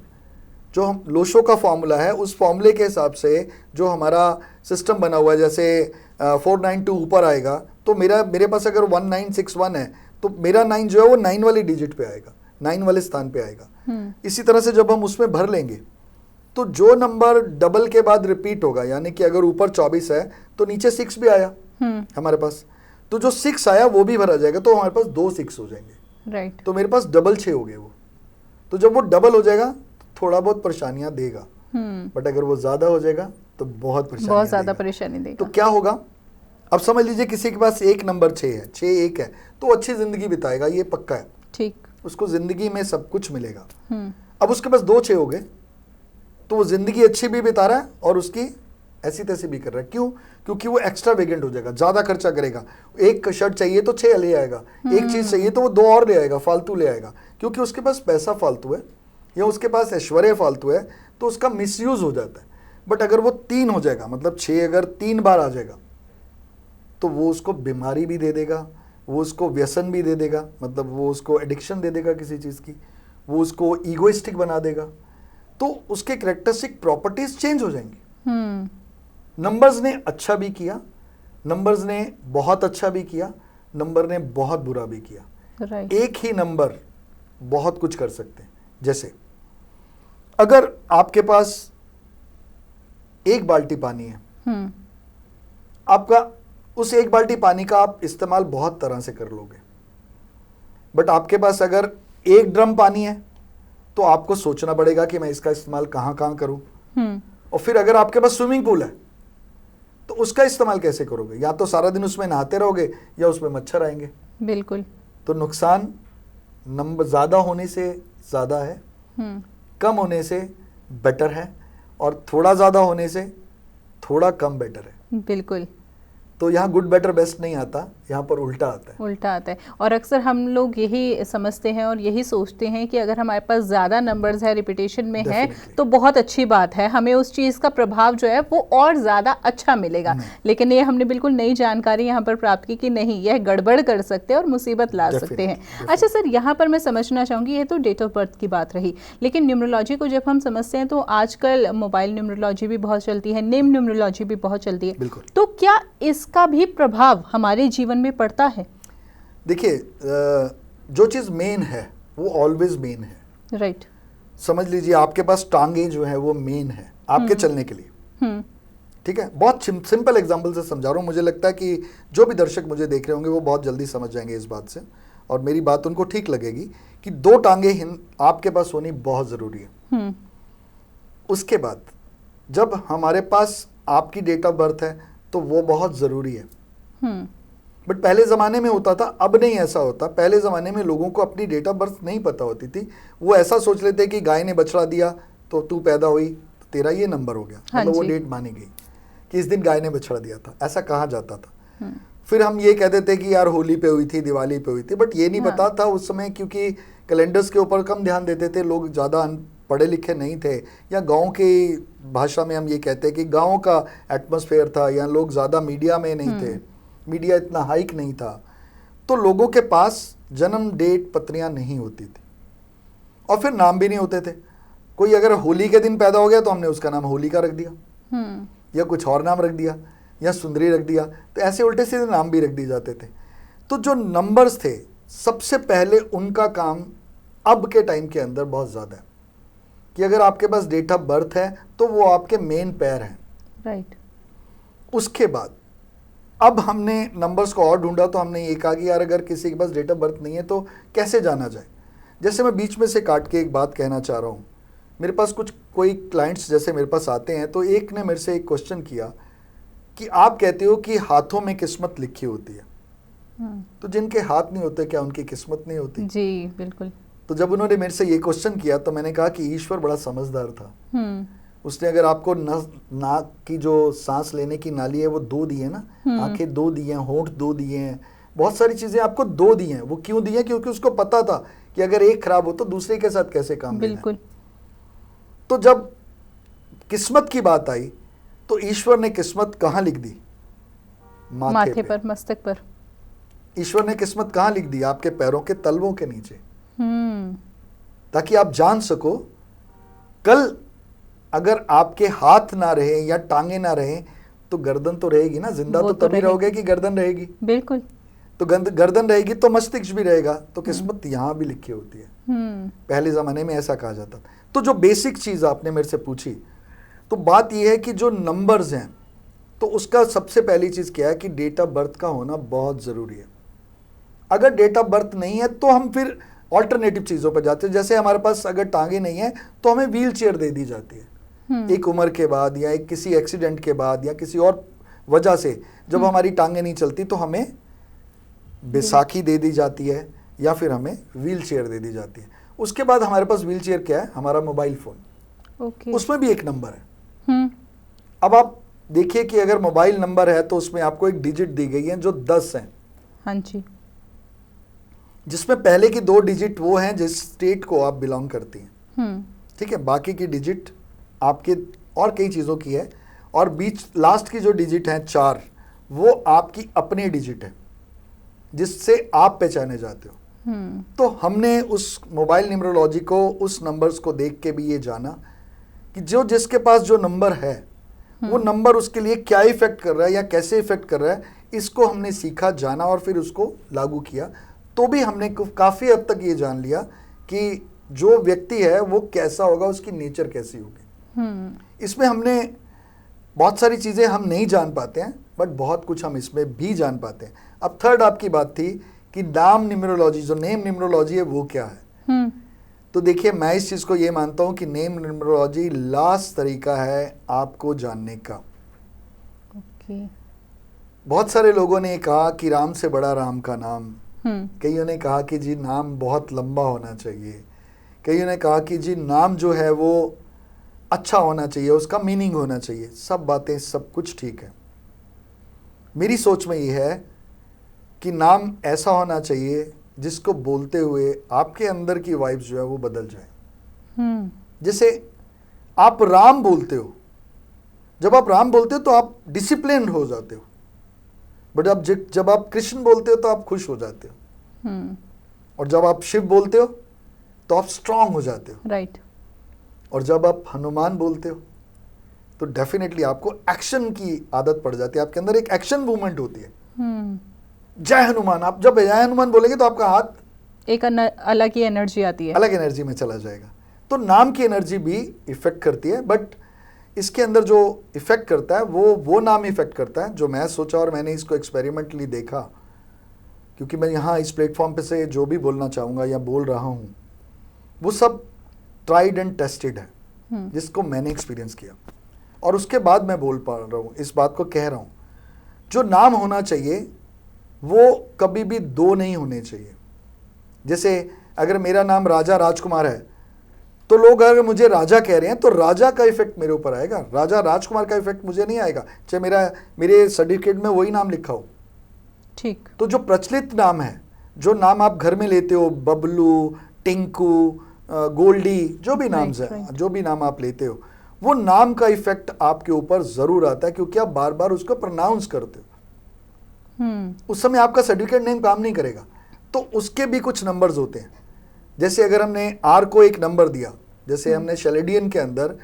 जो हम लोशो का फॉर्मूला है, उस फॉर्मूले के हिसाब से जो हमारा सिस्टम बना हुआ है, जैसे 492 ऊपर आएगा तो मेरे पास अगर 1961 है तो मेरा 9 जो है वो 9 वाली डिजिट पे आएगा, 9 वाले स्थान पे आएगा। इसी तरह से जब हम उसमें भर लेंगे तो जो नंबर डबल के बाद रिपीट होगा, यानी कि अगर ऊपर 24 है तो नीचे 6 भी आया हमारे पास, तो जो 6 आया वो भी भरा जाएगा, तो हमारे पास 2 6 हो जाएंगे, राइट। तो मेरे पास डबल 6 हो गए वो। तो जब वो डबल हो जाएगा थोड़ा बहुत परेशानियां देगा, बट अगर वो ज्यादा हो जाएगा तो बहुत ज्यादा परेशानी देगा। तो क्या होगा, अब समझ लीजिए किसी के पास एक नंबर 6 है, 6 1 है, तो अच्छी जिंदगी बिताएगा, ये पक्का है, ठीक, उसको जिंदगी में सब कुछ मिलेगा। अब उसके पास 2 6 हो गए तो वो जिंदगी अच्छी भी बिता रहा है और उसकी ऐसी तैसी भी कर रहा है। क्यों? क्योंकि वो एक्स्ट्रा वेगेंट हो जाएगा, ज्यादा खर्चा करेगा। एक शर्ट चाहिए तो 6 ले आएगा, एक चीज चाहिए तो वो 2 और ले आएगा, फालतू ले आएगा, क्योंकि उसके पास पैसा फालतू है या उसके पास ऐश्वर्य फालतू है, तो उसका मिसयूज हो जाता है। बट अगर वो 3 हो जाएगा, मतलब 6 अगर 3 बार आ जाएगा तो वो उसको बीमारी भी दे देगा, वो उसको व्यसन भी दे देगा, मतलब वो उसको एडिक्शन दे देगा किसी चीज की, वो उसको ईगोइस्टिक बना देगा, तो उसके कैरेक्टरिस्टिक प्रॉपर्टीज चेंज हो जाएंगी। नंबर्स ने अच्छा भी किया, नंबर्स ने बहुत अच्छा भी किया, नंबर ने बहुत बुरा भी किया। right. एक ही नंबर बहुत कुछ कर सकते हैं। जैसे अगर आपके पास एक बाल्टी पानी है, आपका उस एक बाल्टी पानी का आप इस्तेमाल बहुत तरह से कर लोगे, बट आपके पास अगर एक ड्रम पानी है तो आपको सोचना पड़ेगा कि मैं इसका इस्तेमाल कहाँ कहाँ करूं। और फिर अगर आपके पास स्विमिंग पूल है तो उसका इस्तेमाल कैसे करोगे? या तो सारा दिन उसमें नहाते रहोगे या उसमें मच्छर आएंगे। बिल्कुल। तो नुकसान नंबर ज्यादा होने से ज्यादा है, कम होने से बेटर है, और थोड़ा ज्यादा होने से थोड़ा कम बेटर है। बिल्कुल। तो यहाँ गुड बेटर बेस्ट नहीं आता, यहाँ पर उल्टा आता है। उल्टा आता है। और अक्सर हम लोग यही समझते हैं और यही सोचते हैं कि अगर हमारे पास ज़्यादा नंबर्स है, रिपीटेशन में है, तो बहुत अच्छी बात है, हमें उस चीज़ का प्रभाव जो है वो और ज़्यादा अच्छा मिलेगा। लेकिन ये हमने बिल्कुल नई जानकारी यहाँ पर प्राप्त की कि नहीं, यह गड़बड़ कर सकते हैं और मुसीबत ला सकते हैं। अच्छा सर, यहाँ पर मैं समझना चाहूँगी, ये तो डेट ऑफ बर्थ की बात रही, लेकिन न्यूमरोलॉजी को जब हम समझते हैं तो आजकल मोबाइल न्यूमरोलॉजी भी बहुत चलती है, नेम न्यूमरोलॉजी भी बहुत चलती है, तो क्या इसका भी प्रभाव हमारे जीवन में पड़ता है? देखिए, जो चीज मेन है वो ऑलवेज मेन है, राइट। समझ लीजिए आपके पास टांगे जो है वो मेन है आपके चलने के लिए, ठीक है। बहुत सिंपल एग्जांपल से समझा रहा हूँ, मुझे लगता है कि जो भी दर्शक मुझे देख रहे होंगे वो बहुत जल्दी समझ जाएंगे इस बात से, और मेरी बात उनको ठीक लगेगी कि 2 टांगे आपके पास होनी बहुत जरूरी है। उसके बाद जब हमारे पास आपकी डेट ऑफ बर्थ है तो वो बहुत जरूरी है। बट पहले ज़माने में होता था, अब नहीं ऐसा होता। पहले ज़माने में लोगों को अपनी डेट ऑफ बर्थ नहीं पता होती थी, वो ऐसा सोच लेते कि गाय ने बछड़ा दिया तो तू पैदा हुई तो तेरा ये नंबर हो गया, मतलब वो डेट मानी गई कि इस दिन गाय ने बछड़ा दिया था, ऐसा कहा जाता था। फिर हम ये कह देते कि यार होली पे हुई थी, दिवाली पे हुई थी, बट ये नहीं पता था उस समय, क्योंकि कैलेंडर्स के ऊपर कम ध्यान देते थे लोग, ज़्यादा पढ़े लिखे नहीं थे, या गांव की भाषा में हम ये कहते हैं कि गांव का एटमॉस्फेयर था, या लोग ज़्यादा मीडिया में नहीं थे, मीडिया इतना हाइक नहीं था, तो लोगों के पास जन्म डेट पत्रियां नहीं होती थी, और फिर नाम भी नहीं होते थे। कोई अगर होली के दिन पैदा हो गया तो हमने उसका नाम होलिका रख दिया, या कुछ और नाम रख दिया, या सुंदरी रख दिया, तो ऐसे उल्टे सीधे नाम भी रख दिए जाते थे। तो जो नंबर्स थे सबसे पहले उनका काम अब के टाइम के अंदर बहुत ज़्यादा है। कि अगर आपके पास डेट ऑफ बर्थ है तो वो आपके मेन पैर हैं। राइट। उसके बाद अब हमने नंबर्स को और ढूंढा तो हमने ये कहा कि यार अगर किसी के पास डेट ऑफ बर्थ नहीं है तो कैसे जाना जाए। जैसे मैं बीच में से काट के एक बात कहना चाह रहा हूँ, मेरे पास कोई क्लाइंट्स जैसे मेरे पास आते हैं तो एक ने मेरे से एक क्वेश्चन किया कि आप कहते हो कि हाथों में किस्मत लिखी होती है, तो जिनके हाथ नहीं होते क्या उनकी किस्मत नहीं होती? जी बिल्कुल। तो जब उन्होंने मेरे से ये क्वेश्चन किया तो मैंने कहा कि ईश्वर बड़ा समझदार था। उसने अगर आपको नाक की जो सांस लेने की नाली है वो 2 दी है ना, आंखें 2 दी हैं, होंठ 2 दिए हैं, बहुत सारी चीजें आपको 2 दी हैं। वो क्यों दी हैं? क्योंकि उसको पता था कि अगर एक खराब हो तो दूसरे के साथ कैसे काम लेना है। बिल्कुल। तो जब किस्मत की बात आई तो ईश्वर ने किस्मत कहाँ लिख दी? माथे पर, मस्तक पर। ईश्वर ने किस्मत कहाँ लिख दी? आपके पैरों के तलवों के नीचे, ताकि आप जान सको कल अगर आपके हाथ ना रहे या टांगे ना रहे तो गर्दन तो रहेगी ना। जिंदा तो तभी रहोगे कि गर्दन रहेगी। बिल्कुल। तो गर्दन रहेगी तो मस्तिष्क भी रहेगा। तो किस्मत यहाँ भी लिखी होती है। पहले जमाने में ऐसा कहा जाता। तो जो बेसिक चीज आपने मेरे से पूछी, तो बात यह है कि जो नंबर्स हैं तो उसका सबसे पहली चीज क्या है कि डेट ऑफ बर्थ का होना बहुत जरूरी है। अगर डेट ऑफ बर्थ नहीं है तो हम फिर ऑल्टरनेटिव चीजों पर जाते हैं। जैसे हमारे पास अगर टांगे नहीं है तो हमें व्हील चेयर दे दी जाती है एक उम्र के बाद, या एक किसी एक्सीडेंट के बाद, या किसी और वजह से जब हमारी टांगे नहीं चलती तो हमें बैसाखी दे दी जाती है या फिर हमें व्हील चेयर दे दी जाती है। उसके बाद हमारे पास व्हील चेयर क्या है? हमारा मोबाइल फोन। उसमें भी एक नंबर है। अब आप देखिए कि अगर मोबाइल नंबर है तो उसमें आपको एक डिजिट दी गई है जो 10 है। हाँ जी। जिसमें पहले की 2 डिजिट वो हैं जिस स्टेट को आप बिलोंग करती हैं। ठीक है, बाकी की डिजिट आपके और कई चीजों की है, और बीच लास्ट की जो डिजिट है 4 वो आपकी अपनी डिजिट है जिससे आप पहचाने जाते हो। तो हमने उस मोबाइल न्यूमरोलॉजी को, उस नंबर्स को देख के भी ये जाना कि जो जिसके पास जो नंबर है वो नंबर उसके लिए क्या इफेक्ट कर रहा है या कैसे इफेक्ट कर रहा है, इसको हमने सीखा, जाना और फिर उसको लागू किया। तो भी हमने काफी हद तक ये जान लिया कि जो व्यक्ति है वो कैसा होगा, उसकी नेचर कैसी होगी। इसमें हमने बहुत सारी चीजें हम नहीं जान पाते हैं, बट बहुत कुछ हम इसमें भी जान पाते हैं। अब थर्ड आपकी बात थी कि नाम न्यूमरोलॉजी, जो नेम न्यूमरोलॉजी है वो क्या है। तो देखिए, मैं इस चीज को ये मानता हूं कि नेम न्यूमरोलॉजी लास्ट तरीका है आपको जानने का। बहुत सारे लोगों ने कहा कि राम से बड़ा राम का नाम, कईयों ने कहा कि जी नाम बहुत लंबा होना चाहिए, कईयों ने कहा कि जी नाम जो है वो अच्छा होना चाहिए, उसका मीनिंग होना चाहिए। सब बातें, सब कुछ ठीक है। मेरी सोच में ये है कि नाम ऐसा होना चाहिए जिसको बोलते हुए आपके अंदर की वाइब्स जो है वो बदल जाए। जैसे आप राम बोलते हो, जब आप राम बोलते हो तो आप डिसिप्लिन हो जाते हो, बट जब आप कृष्ण बोलते हो तो आप खुश हो जाते हो, और जब आप शिव बोलते हो तो आप स्ट्रांग हो जाते हो। राइट। और जब आप हनुमान बोलते हो तो डेफिनेटली आपको एक्शन की आदत पड़ जाती है, आपके अंदर एक एक्शन मूवमेंट होती है। जय हनुमान, आप जब जय हनुमान बोलेंगे तो आपका हाथ एक अलग ही एनर्जी आती है, अलग एनर्जी में चला जाएगा। तो नाम की एनर्जी भी इफेक्ट करती है, बट इसके अंदर जो इफेक्ट करता है वो नाम इफेक्ट करता है। जो मैं सोचा और मैंने इसको एक्सपेरिमेंटली देखा, क्योंकि मैं यहाँ इस प्लेटफॉर्म पे से जो भी बोलना चाहूँगा या बोल रहा हूँ वो सब ट्राइड एंड टेस्टेड है, जिसको मैंने एक्सपीरियंस किया, और उसके बाद मैं बोल पा रहा हूँ, इस बात को कह रहा हूँ। जो नाम होना चाहिए वो कभी भी 2 नहीं होने चाहिए। जैसे अगर मेरा नाम राजा राजकुमार है तो लोग अगर मुझे राजा कह रहे हैं तो राजा का इफेक्ट मेरे ऊपर आएगा, राजा राजकुमार का इफेक्ट मुझे नहीं आएगा, चाहे मेरे सर्टिफिकेट में वही नाम लिखा हो। ठीक। तो जो प्रचलित नाम है, जो नाम आप घर में लेते हो, बबलू, टिंकू, गोल्डी, जो भी नाम है, जो भी नाम आप लेते हो, वो नाम का इफेक्ट आपके ऊपर जरूर आता है, क्योंकि आप बार बार उसको प्रोनाउंस करते हो। उस समय आपका सर्टिफिकेट नेम काम नहीं करेगा। तो उसके भी कुछ नंबर्स होते हैं। जैसे अगर हमने आर को एक नंबर दिया, जैसे हमने शैलेडियन के अंदर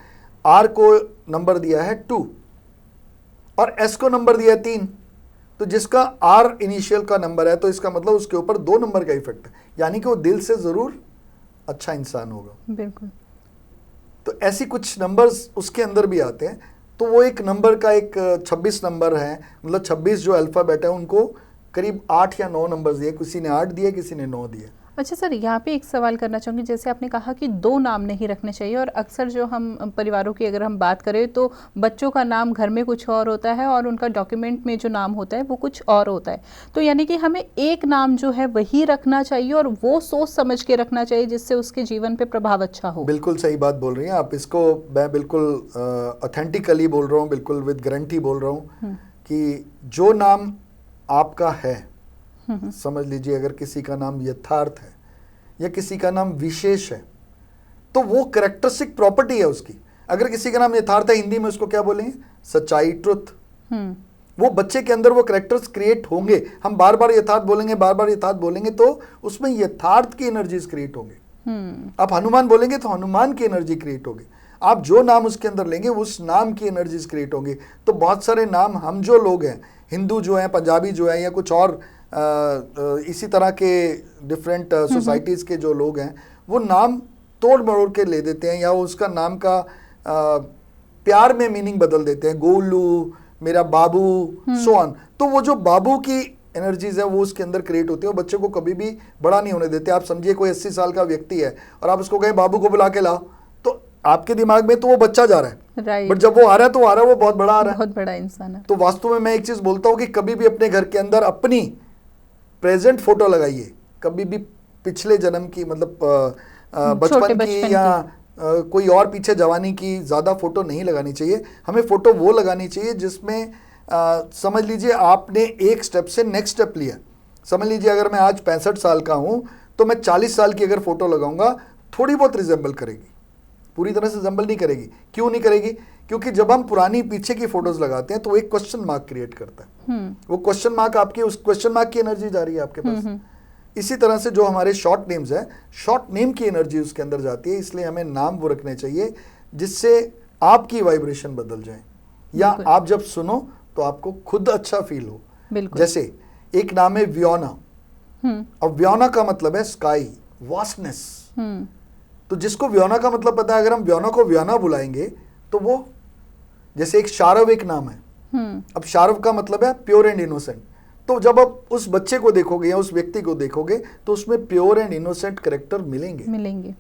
आर को नंबर दिया है 2 और एस को नंबर दिया है 3, तो जिसका आर इनिशियल का नंबर है तो इसका मतलब उसके ऊपर 2 नंबर का इफेक्ट है, यानी कि वो दिल से जरूर अच्छा इंसान होगा। बिल्कुल। तो ऐसी कुछ नंबर्स उसके अंदर भी आते हैं। तो वो एक नंबर का एक 26 नंबर है, मतलब 26 जो अल्फ़ाबेट है उनको करीब 8 या 9 नंबर दिए, किसी ने 8 दिए, किसी ने 9 दिए। अच्छा सर, यहाँ पे एक सवाल करना चाहूँगी। जैसे आपने कहा कि 2 नाम नहीं रखने चाहिए, और अक्सर जो हम परिवारों की अगर हम बात करें तो बच्चों का नाम घर में कुछ और होता है और उनका डॉक्यूमेंट में जो नाम होता है वो कुछ और होता है। तो यानी कि हमें एक नाम जो है वही रखना चाहिए और वो सोच समझ के रखना चाहिए जिससे उसके जीवन पे प्रभाव अच्छा हो। बिल्कुल सही बात बोल रही हैं आप। इसको मैं बिल्कुल ऑथेंटिकली बोल रहा हूँ, बिल्कुल विद गारंटी बोल रहा हूँ कि जो नाम आपका है, समझ लीजिए अगर किसी का नाम यथार्थ है या किसी का नाम विशेष है, तो वो कैरेक्टरिस्टिक प्रॉपर्टी है उसकी। अगर किसी का नाम यथार्थ है, हिंदी में उसको क्या बोलेंगे? सच्चाई, ट्रुथ। वो बच्चे के अंदर वो कैरेक्टर्स क्रिएट होंगे। हम बार बार यथार्थ बोलेंगे, बार बार यथार्थ बोलेंगे तो उसमें यथार्थ की एनर्जीज क्रिएट होंगे। आप हनुमान बोलेंगे तो हनुमान की एनर्जी क्रिएट होगी। आप जो नाम उसके अंदर लेंगे उस नाम की एनर्जीज क्रिएट होंगी। तो बहुत सारे नाम हम जो लोग हैं, हिंदू जो हैं, पंजाबी जो हैं, या कुछ और इसी तरह के डिफरेंट सोसाइटीज़ के जो लोग हैं, वो नाम तोड़ मरोड़ के ले देते हैं या उसका नाम का प्यार में मीनिंग बदल देते हैं। गोलू, मेरा बाबू, सो ऑन। तो वो जो बाबू की एनर्जीज है वो उसके अंदर क्रिएट होती है और बच्चे को कभी भी बड़ा नहीं होने देते। आप समझिए कोई 80 साल का व्यक्ति है और आप उसको कहें बाबू को बुला के लाओ, तो आपके दिमाग में तो वो बच्चा जा रहा है, बट जब वो आ रहा है तो आ रहा है वो बहुत बड़ा आ रहा है, बहुत बड़ा इंसान है। तो वास्तव में मैं एक चीज बोलता हूँ कि कभी भी अपने घर के अंदर अपनी प्रेजेंट फोटो लगाइए, कभी भी पिछले जन्म की, मतलब बचपन की या कोई और पीछे जवानी की ज़्यादा फोटो नहीं लगानी चाहिए। हमें फोटो वो लगानी चाहिए जिसमें समझ लीजिए आपने एक स्टेप से नेक्स्ट स्टेप लिया। समझ लीजिए अगर मैं आज 65 साल का हूँ तो मैं 40 साल की अगर फोटो लगाऊंगा, थोड़ी बहुत रिजेंबल करेगी, पूरी तरह से रिजेंबल नहीं करेगी। क्यों नहीं करेगी? क्योंकि जब हम पुरानी पीछे की फोटोज लगाते हैं तो वो एक क्वेश्चन मार्क क्रिएट करता है। वो क्वेश्चन मार्क आपकी, उस क्वेश्चन मार्क की एनर्जी जा रही है आपके पास। इसी तरह से जो हमारे शॉर्ट नेम्स है, शॉर्ट नेम की एनर्जी उसके अंदर जाती है। इसलिए हमें नाम वो रखने चाहिए जिससे आपकी वाइब्रेशन बदल जाए, या आप जब सुनो तो आपको खुद अच्छा फील हो। जैसे एक नाम है व्योना। अब व्योना का मतलब है स्काई, वास्टनेस। तो जिसको व्योना का मतलब पता है, अगर हम व्योना को व्योना बुलाएंगे तो वो, जैसे एक शारव एक नाम है। अब शारव का मतलब है प्योर एंड इनोसेंट। तो जब आप उस बच्चे को देखोगे या उस व्यक्ति को देखोगे तो उसमें प्योर एंड इनोसेंट कैरेक्टर मिलेंगे।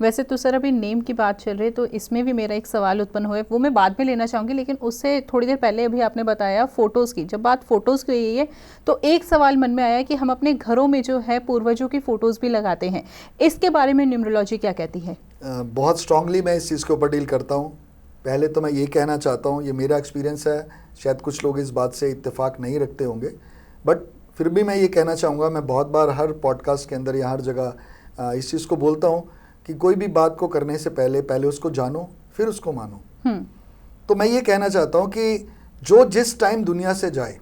वैसे तो सर अभी नेम की बात चल रही है, तो इसमें भी मेरा एक सवाल उत्पन्न हुआ है, वो मैं बाद में लेना चाहूँगी, लेकिन उससे थोड़ी देर पहले अभी आपने बताया फ़ोटोज़ की। जब बात फ़ोटोज़ की हुई है तो एक सवाल मन में आया कि हम अपने घरों में जो है पूर्वजों की फ़ोटोज़ भी लगाते हैं, इसके बारे में न्यूमरोलॉजी क्या कहती है? बहुत स्ट्रांगली मैं इस चीज़ के ऊपर डील करता हूँ। पहले तो मैं ये कहना चाहता हूँ, ये मेरा एक्सपीरियंस है, शायद कुछ लोग इस बात से इत्तेफाक नहीं रखते होंगे, बट फिर भी मैं ये कहना चाहूँगा, मैं बहुत बार हर पॉडकास्ट के अंदर या हर जगह इस चीज़ को बोलता हूँ कि कोई भी बात को करने से पहले उसको जानो, फिर उसको मानो। तो मैं ये कहना चाहता हूँ कि जो जिस टाइम दुनिया से जाए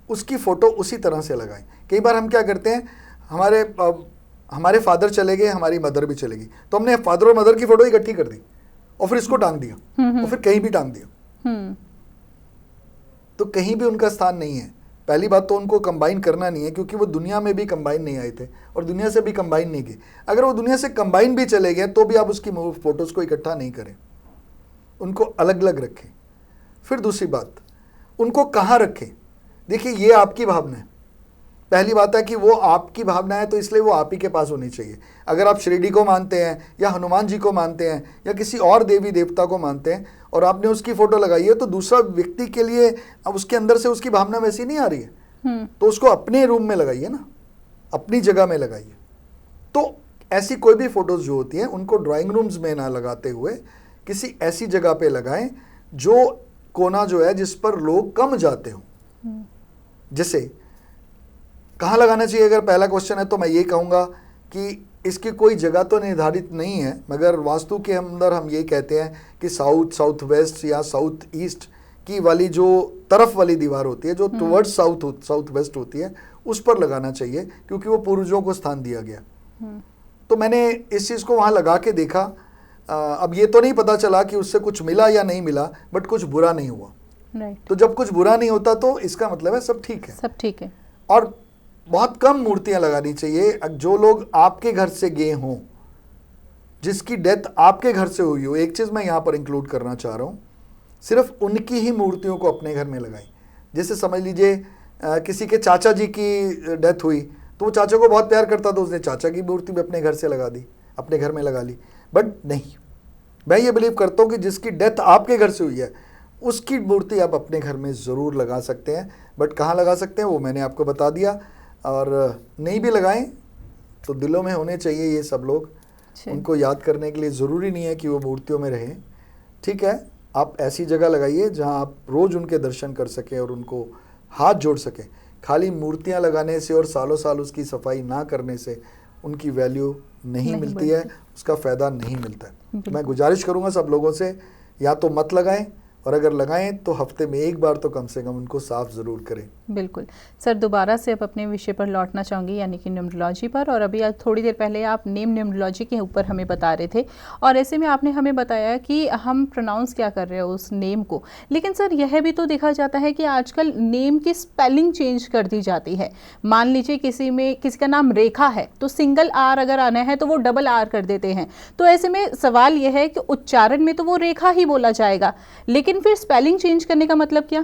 उसकी फ़ोटो उसी तरह से लगाएं। कई बार हम क्या करते हैं, हमारे फादर चले गए, हमारी मदर भी चलेगी, तो हमने फादर और मदर की फ़ोटो इकट्ठी कर दी और फिर इसको टांग दिया और फिर कहीं भी टांग दिया। तो कहीं भी उनका स्थान नहीं है। पहली बात तो उनको कंबाइन करना नहीं है, क्योंकि वो दुनिया में भी कंबाइन नहीं आए थे और दुनिया से भी कंबाइन नहीं किए। अगर वो दुनिया से कंबाइन भी चले गए तो भी आप उसकी फोटोज़ को इकट्ठा नहीं करें, उनको अलग अलग रखें। फिर दूसरी बात, उनको कहाँ रखें? देखिए, ये आपकी भावना है। पहली बात है कि वो आपकी भावना है तो इसलिए वो आप ही के पास होनी चाहिए। अगर आप शिरडी को मानते हैं या हनुमान जी को मानते हैं या किसी और देवी देवता को मानते हैं और आपने उसकी फ़ोटो लगाई है, तो दूसरा व्यक्ति के लिए अब उसके अंदर से उसकी भावना वैसी नहीं आ रही है, तो उसको अपने रूम में लगाइए ना, अपनी जगह में लगाइए। तो ऐसी कोई भी फ़ोटोज़ जो होती हैं उनको ड्राइंग रूम्स में ना लगाते हुए किसी ऐसी जगह पे लगाएं जो कोना जो है जिस पर लोग कम जाते हों। जैसे कहाँ लगाना चाहिए, अगर पहला क्वेश्चन है तो मैं ये कहूँगा कि इसकी कोई जगह तो निर्धारित नहीं है, मगर वास्तु के अंदर हम ये कहते हैं कि साउथ वेस्ट या साउथ ईस्ट की वाली जो तरफ वाली दीवार होती है, जो टुवर्ड्स साउथ वेस्ट होती है, उस पर लगाना चाहिए, क्योंकि वो पूर्वजों को स्थान दिया गया। तो मैंने इस चीज़ को वहाँ लगा के देखा। अब ये तो नहीं पता चला कि उससे कुछ मिला या नहीं मिला, बट कुछ बुरा नहीं हुआ। तो जब कुछ बुरा नहीं होता तो इसका मतलब है सब ठीक है, सब ठीक है। और बहुत कम मूर्तियां लगानी चाहिए। जो लोग आपके घर से गए हों, जिसकी डेथ आपके घर से हुई हो, एक चीज़ मैं यहाँ पर इंक्लूड करना चाह रहा हूँ, सिर्फ उनकी ही मूर्तियों को अपने घर में लगाई। जैसे समझ लीजिए किसी के चाचा जी की डेथ हुई, तो वो चाचा को बहुत प्यार करता, तो उसने चाचा की मूर्ति भी अपने घर से लगा दी, अपने घर में लगा ली। बट नहीं, मैं ये बिलीव करता हूँ कि जिसकी डेथ आपके घर से हुई है उसकी मूर्ति आप अपने घर में ज़रूर लगा सकते हैं। बट कहाँ लगा सकते हैं वो मैंने आपको बता दिया। और नहीं भी लगाएं तो दिलों में होने चाहिए ये सब लोग, उनको याद करने के लिए ज़रूरी नहीं है कि वो मूर्तियों में रहें। ठीक है, आप ऐसी जगह लगाइए जहाँ आप रोज़ उनके दर्शन कर सकें और उनको हाथ जोड़ सकें। खाली मूर्तियाँ लगाने से और सालों साल उसकी सफाई ना करने से उनकी वैल्यू नहीं मिलती है, उसका फ़ायदा नहीं मिलता है। मैं गुजारिश करूँगा सब लोगों से, या तो मत लगाएं, और अगर लगाएं तो हफ्ते में एक बार तो कम से कम उनको साफ ज़रूर करें। बिल्कुल सर, दोबारा से अब अपने विषय पर लौटना चाहूँगी, यानी कि न्यूमरोलॉजी पर। और अभी थोड़ी देर पहले आप नेम न्यूमरोलॉजी के ऊपर हमें बता रहे थे, और ऐसे में आपने हमें बताया कि हम प्रोनाउंस क्या कर रहे हैं उस नेम को। लेकिन सर यह भी तो देखा जाता है कि आजकल नेम की स्पेलिंग चेंज कर दी जाती है। मान लीजिए किसी का नाम रेखा है तो सिंगल आर अगर आना है तो वो डबल आर कर देते हैं। तो ऐसे में सवाल यह है कि उच्चारण में तो वो रेखा ही बोला जाएगा, लेकिन फिर स्पेलिंग चेंज करने का मतलब क्या?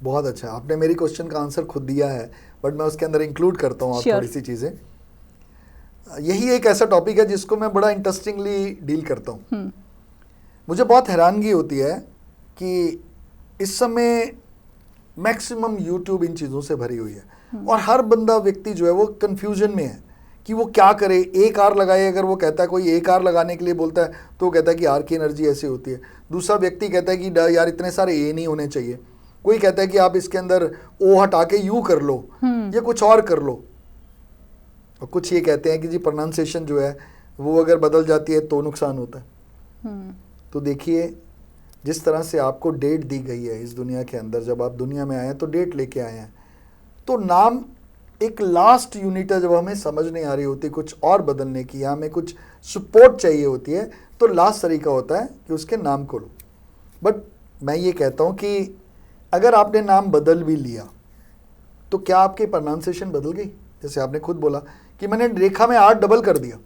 बहुत अच्छा, आपने मेरी क्वेश्चन का आंसर खुद दिया है, बट मैं उसके अंदर इंक्लूड करता हूँ आप थोड़ी सी चीज़ें। यही एक ऐसा टॉपिक है जिसको मैं बड़ा इंटरेस्टिंगली डील करता हूँ। मुझे बहुत हैरानगी होती है कि इस समय मैक्सिमम यूट्यूब इन चीज़ों से भरी हुई है, और हर बंदा व्यक्ति जो है वो कंफ्यूजन में है कि वो क्या करे। एक आर लगाए, अगर वो कहता है, कोई एक आर लगाने के लिए बोलता है तो वो कहता है कि आर की एनर्जी ऐसी होती है। दूसरा व्यक्ति कहता है कि यार इतने सारे ए नहीं होने चाहिए। कोई कहता है कि आप इसके अंदर ओ हटा के यू कर लो या कुछ और कर लो, और कुछ ये कहते हैं कि जी प्रोनाउंसिएशन जो है वो अगर बदल जाती है तो नुकसान होता है। तो देखिए, जिस तरह से आपको डेट दी गई है इस दुनिया के अंदर, जब आप दुनिया में आए हैं तो डेट लेके आए हैं, तो नाम एक लास्ट यूनिट है। जब हमें समझ नहीं आ रही होती कुछ और बदलने की, या हमें कुछ सपोर्ट चाहिए होती है, तो लास्ट तरीका होता है कि उसके नाम को लो। बट मैं ये कहता हूँ कि अगर आपने नाम बदल भी लिया तो क्या आपकी प्रोनाउंसिएशन बदल गई? जैसे आपने खुद बोला कि मैंने रेखा में आर डबल कर दिया,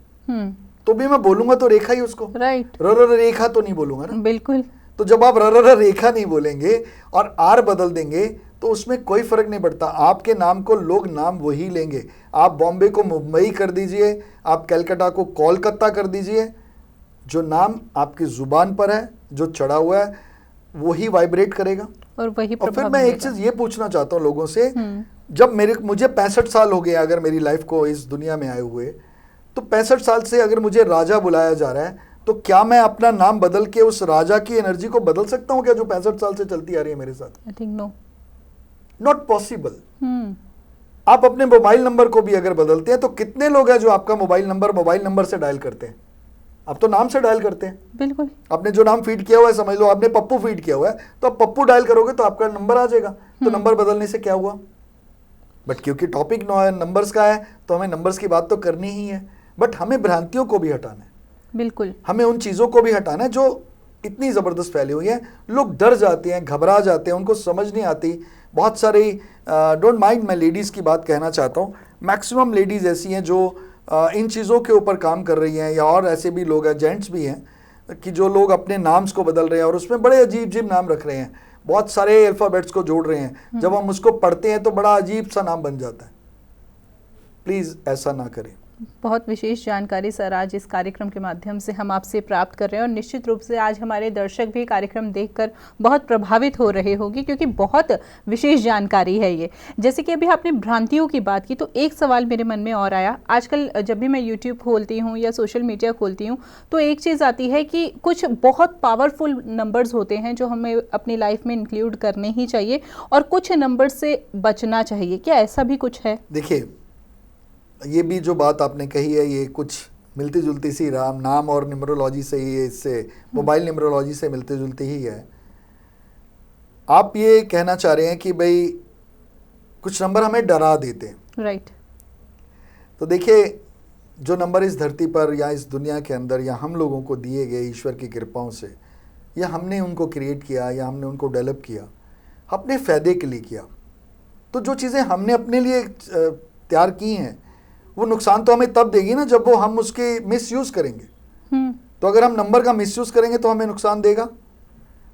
तो भी मैं बोलूंगा तो रेखा ही उसको, राइट, रेखा तो नहीं बोलूंगा ना। बिल्कुल। तो जब आप रेखा नहीं बोलेंगे और आर बदल देंगे तो उसमें कोई फर्क नहीं पड़ता। आपके नाम को लोग नाम वही लेंगे। आप बॉम्बे को मुंबई कर दीजिए, आप कलकत्ता को कोलकाता कर दीजिए, जो नाम आपकी जुबान पर है, जो चढ़ा हुआ है, वही वाइब्रेट करेगा और वही प्रभाव। और फिर मैं एक चीज ये पूछना चाहता हूँ लोगों से, जब मुझे 65 साल हो गए अगर मेरी लाइफ को इस दुनिया में आए हुए, तो 65 साल से अगर मुझे राजा बुलाया जा रहा है, तो क्या मैं अपना नाम बदल के उस राजा की एनर्जी को बदल सकता हूँ क्या, जो 65 साल से चलती आ रही है मेरे साथ? I think no, not possible. आप अपने मोबाइल नंबर को भी अगर बदलते हैं तो कितने लोग हैं जो आपका मोबाइल नंबर से डायल करते हैं? आप तो नाम से डायल करते हैं। बिल्कुल, आपने जो नाम फीड किया हुआ है, समझ लो आपने पप्पू फीड किया हुआ है, तो आप पप्पू डायल करोगे तो आपका नंबर आ जाएगा। तो नंबर बदलने से क्या हुआ? बट क्योंकि टॉपिक नंबर्स का है तो हमें नंबर्स की बात तो करनी ही है। बट हमें भ्रांतियों को भी हटाना है, बिल्कुल, हमें उन चीज़ों को भी हटाना है जो इतनी ज़बरदस्त फैली हुई है। लोग डर जाते हैं, घबरा जाते हैं, उनको समझ नहीं आती। बहुत सारी डोंट माइंड, मैं लेडीज़ की बात कहना चाहता हूँ, मैक्सिमम लेडीज़ ऐसी हैं जो इन चीज़ों के ऊपर काम कर रही हैं, या और ऐसे भी लोग हैं, जेंट्स भी हैं, कि जो लोग अपने नाम्स को बदल रहे हैं और उसमें बड़े अजीब अजीब नाम रख रहे हैं, बहुत सारे अल्फ़ाबेट्स को जोड़ रहे हैं। जब हम उसको पढ़ते हैं तो बड़ा अजीब सा नाम बन जाता है। प्लीज़ ऐसा ना करें। बहुत विशेष जानकारी सर आज इस कार्यक्रम के माध्यम से हम आपसे प्राप्त कर रहे हैं, और निश्चित रूप से आज हमारे दर्शक भी कार्यक्रम देखकर बहुत प्रभावित हो रहे होंगे, क्योंकि बहुत विशेष जानकारी है ये। जैसे कि अभी आपने भ्रांतियों की बात की, तो एक सवाल मेरे मन में और आया। आजकल जब भी मैं यूट्यूब खोलती हूँ या सोशल मीडिया खोलती हूँ तो एक चीज़ आती है कि कुछ बहुत पावरफुल नंबर्स होते हैं जो हमें अपनी लाइफ में इंक्लूड करने ही चाहिए, और कुछ नंबर से बचना चाहिए। क्या ऐसा भी कुछ है? देखिए, ये भी जो बात आपने कही है ये कुछ मिलती जुलती सी नाम और न्यूमरोलॉजी से ही, इससे मोबाइल न्यूमरोलॉजी से मिलती जुलती ही है। आप ये कहना चाह रहे हैं कि भाई कुछ नंबर हमें डरा देते हैं, राइट। तो देखिए, जो नंबर इस धरती पर या इस दुनिया के अंदर या हम लोगों को दिए गए ईश्वर की कृपाओं से, या हमने उनको क्रिएट किया या हमने उनको डेवलप किया, अपने फ़ायदे के लिए किया। तो जो चीज़ें हमने अपने लिए तैयार की हैं वो नुकसान तो हमें तब देगी ना जब वो हम उसके मिसयूज़ करेंगे। तो अगर हम नंबर का मिसयूज करेंगे तो हमें नुकसान देगा।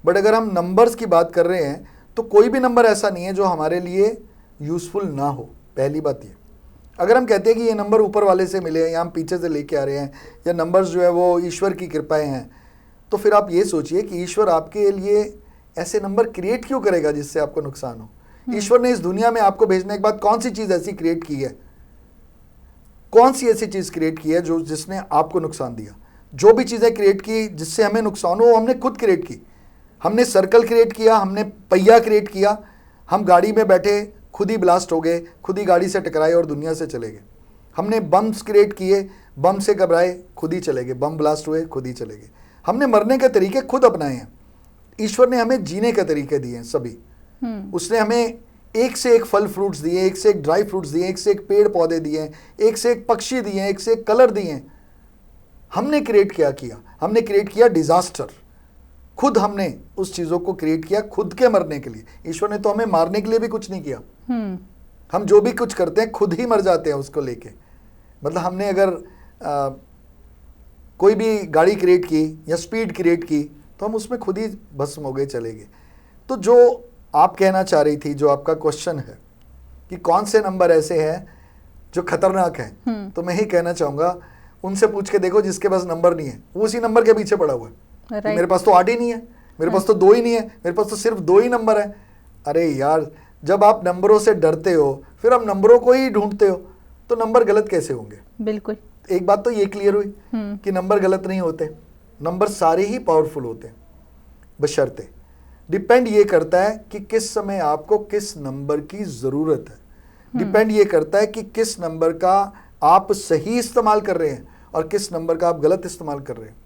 बट अगर हम नंबर्स की बात कर रहे हैं तो कोई भी नंबर ऐसा नहीं है जो हमारे लिए यूजफुल ना हो। पहली बात ये, अगर हम कहते हैं कि ये नंबर ऊपर वाले से मिले हैं या हम पीछे से लेके आ रहे हैं या नंबर्स जो है वो ईश्वर की कृपाएं हैं, तो फिर आप ये सोचिए कि ईश्वर आपके लिए ऐसे नंबर क्रिएट क्यों करेगा जिससे आपको नुकसान हो। ईश्वर ने इस दुनिया में आपको भेजने के बाद कौन सी चीज़ ऐसी क्रिएट की है, कौन सी ऐसी चीज़ क्रिएट की है जो जिसने आपको नुकसान दिया। जो भी चीज़ें क्रिएट की जिससे हमें नुकसान हो वो हमने खुद क्रिएट की। हमने सर्कल क्रिएट किया, हमने पहिया क्रिएट किया, हम गाड़ी में बैठे खुद ही ब्लास्ट हो गए, खुद ही गाड़ी से टकराए और दुनिया से चले गए। हमने बम्स क्रिएट किए, बम से घबराए, खुद ही चले गए, बम ब्लास्ट हुए, खुद ही चले गए। हमने मरने के तरीके खुद अपनाए हैं। ईश्वर ने हमें जीने के तरीके दिए हैं सभी। उसने हमें एक से एक फल फ्रूट्स दिए, एक से एक ड्राई फ्रूट्स दिए, एक से एक पेड़ पौधे दिए, एक से एक पक्षी दिए, एक से एक कलर दिए। हमने क्रिएट क्या किया? हमने क्रिएट किया डिजास्टर। खुद हमने उस चीज़ों को क्रिएट किया खुद के मरने के लिए। ईश्वर ने तो हमें मारने के लिए भी कुछ नहीं किया। हम जो भी कुछ करते हैं खुद ही मर जाते हैं उसको लेके। मतलब हमने अगर कोई भी गाड़ी क्रिएट की या स्पीड क्रिएट की तो हम उसमें खुद ही भस्म हो गए, चले गए। तो जो आप कहना चाह रही थी, जो आपका क्वेश्चन है कि कौन से नंबर ऐसे हैं जो खतरनाक हैं, तो मैं ही कहना चाहूँगा उनसे पूछ के देखो जिसके पास नंबर नहीं है, वो उसी नंबर के पीछे पड़ा हुआ है। मेरे पास तो 8 ही नहीं है, मेरे पास तो 2 ही नहीं है, मेरे पास तो सिर्फ 2 ही नंबर है। अरे यार, जब आप नंबरों से डरते हो फिर आप नंबरों को ही ढूंढते हो तो नंबर गलत कैसे होंगे? बिल्कुल। एक बात तो ये क्लियर हुई कि नंबर गलत नहीं होते, नंबर सारे ही पावरफुल होते हैं। बशर्ते डिपेंड ये करता है कि किस समय आपको किस नंबर की ज़रूरत है। डिपेंड ये करता है कि किस नंबर का आप सही इस्तेमाल कर रहे हैं और किस नंबर का आप गलत इस्तेमाल कर रहे हैं।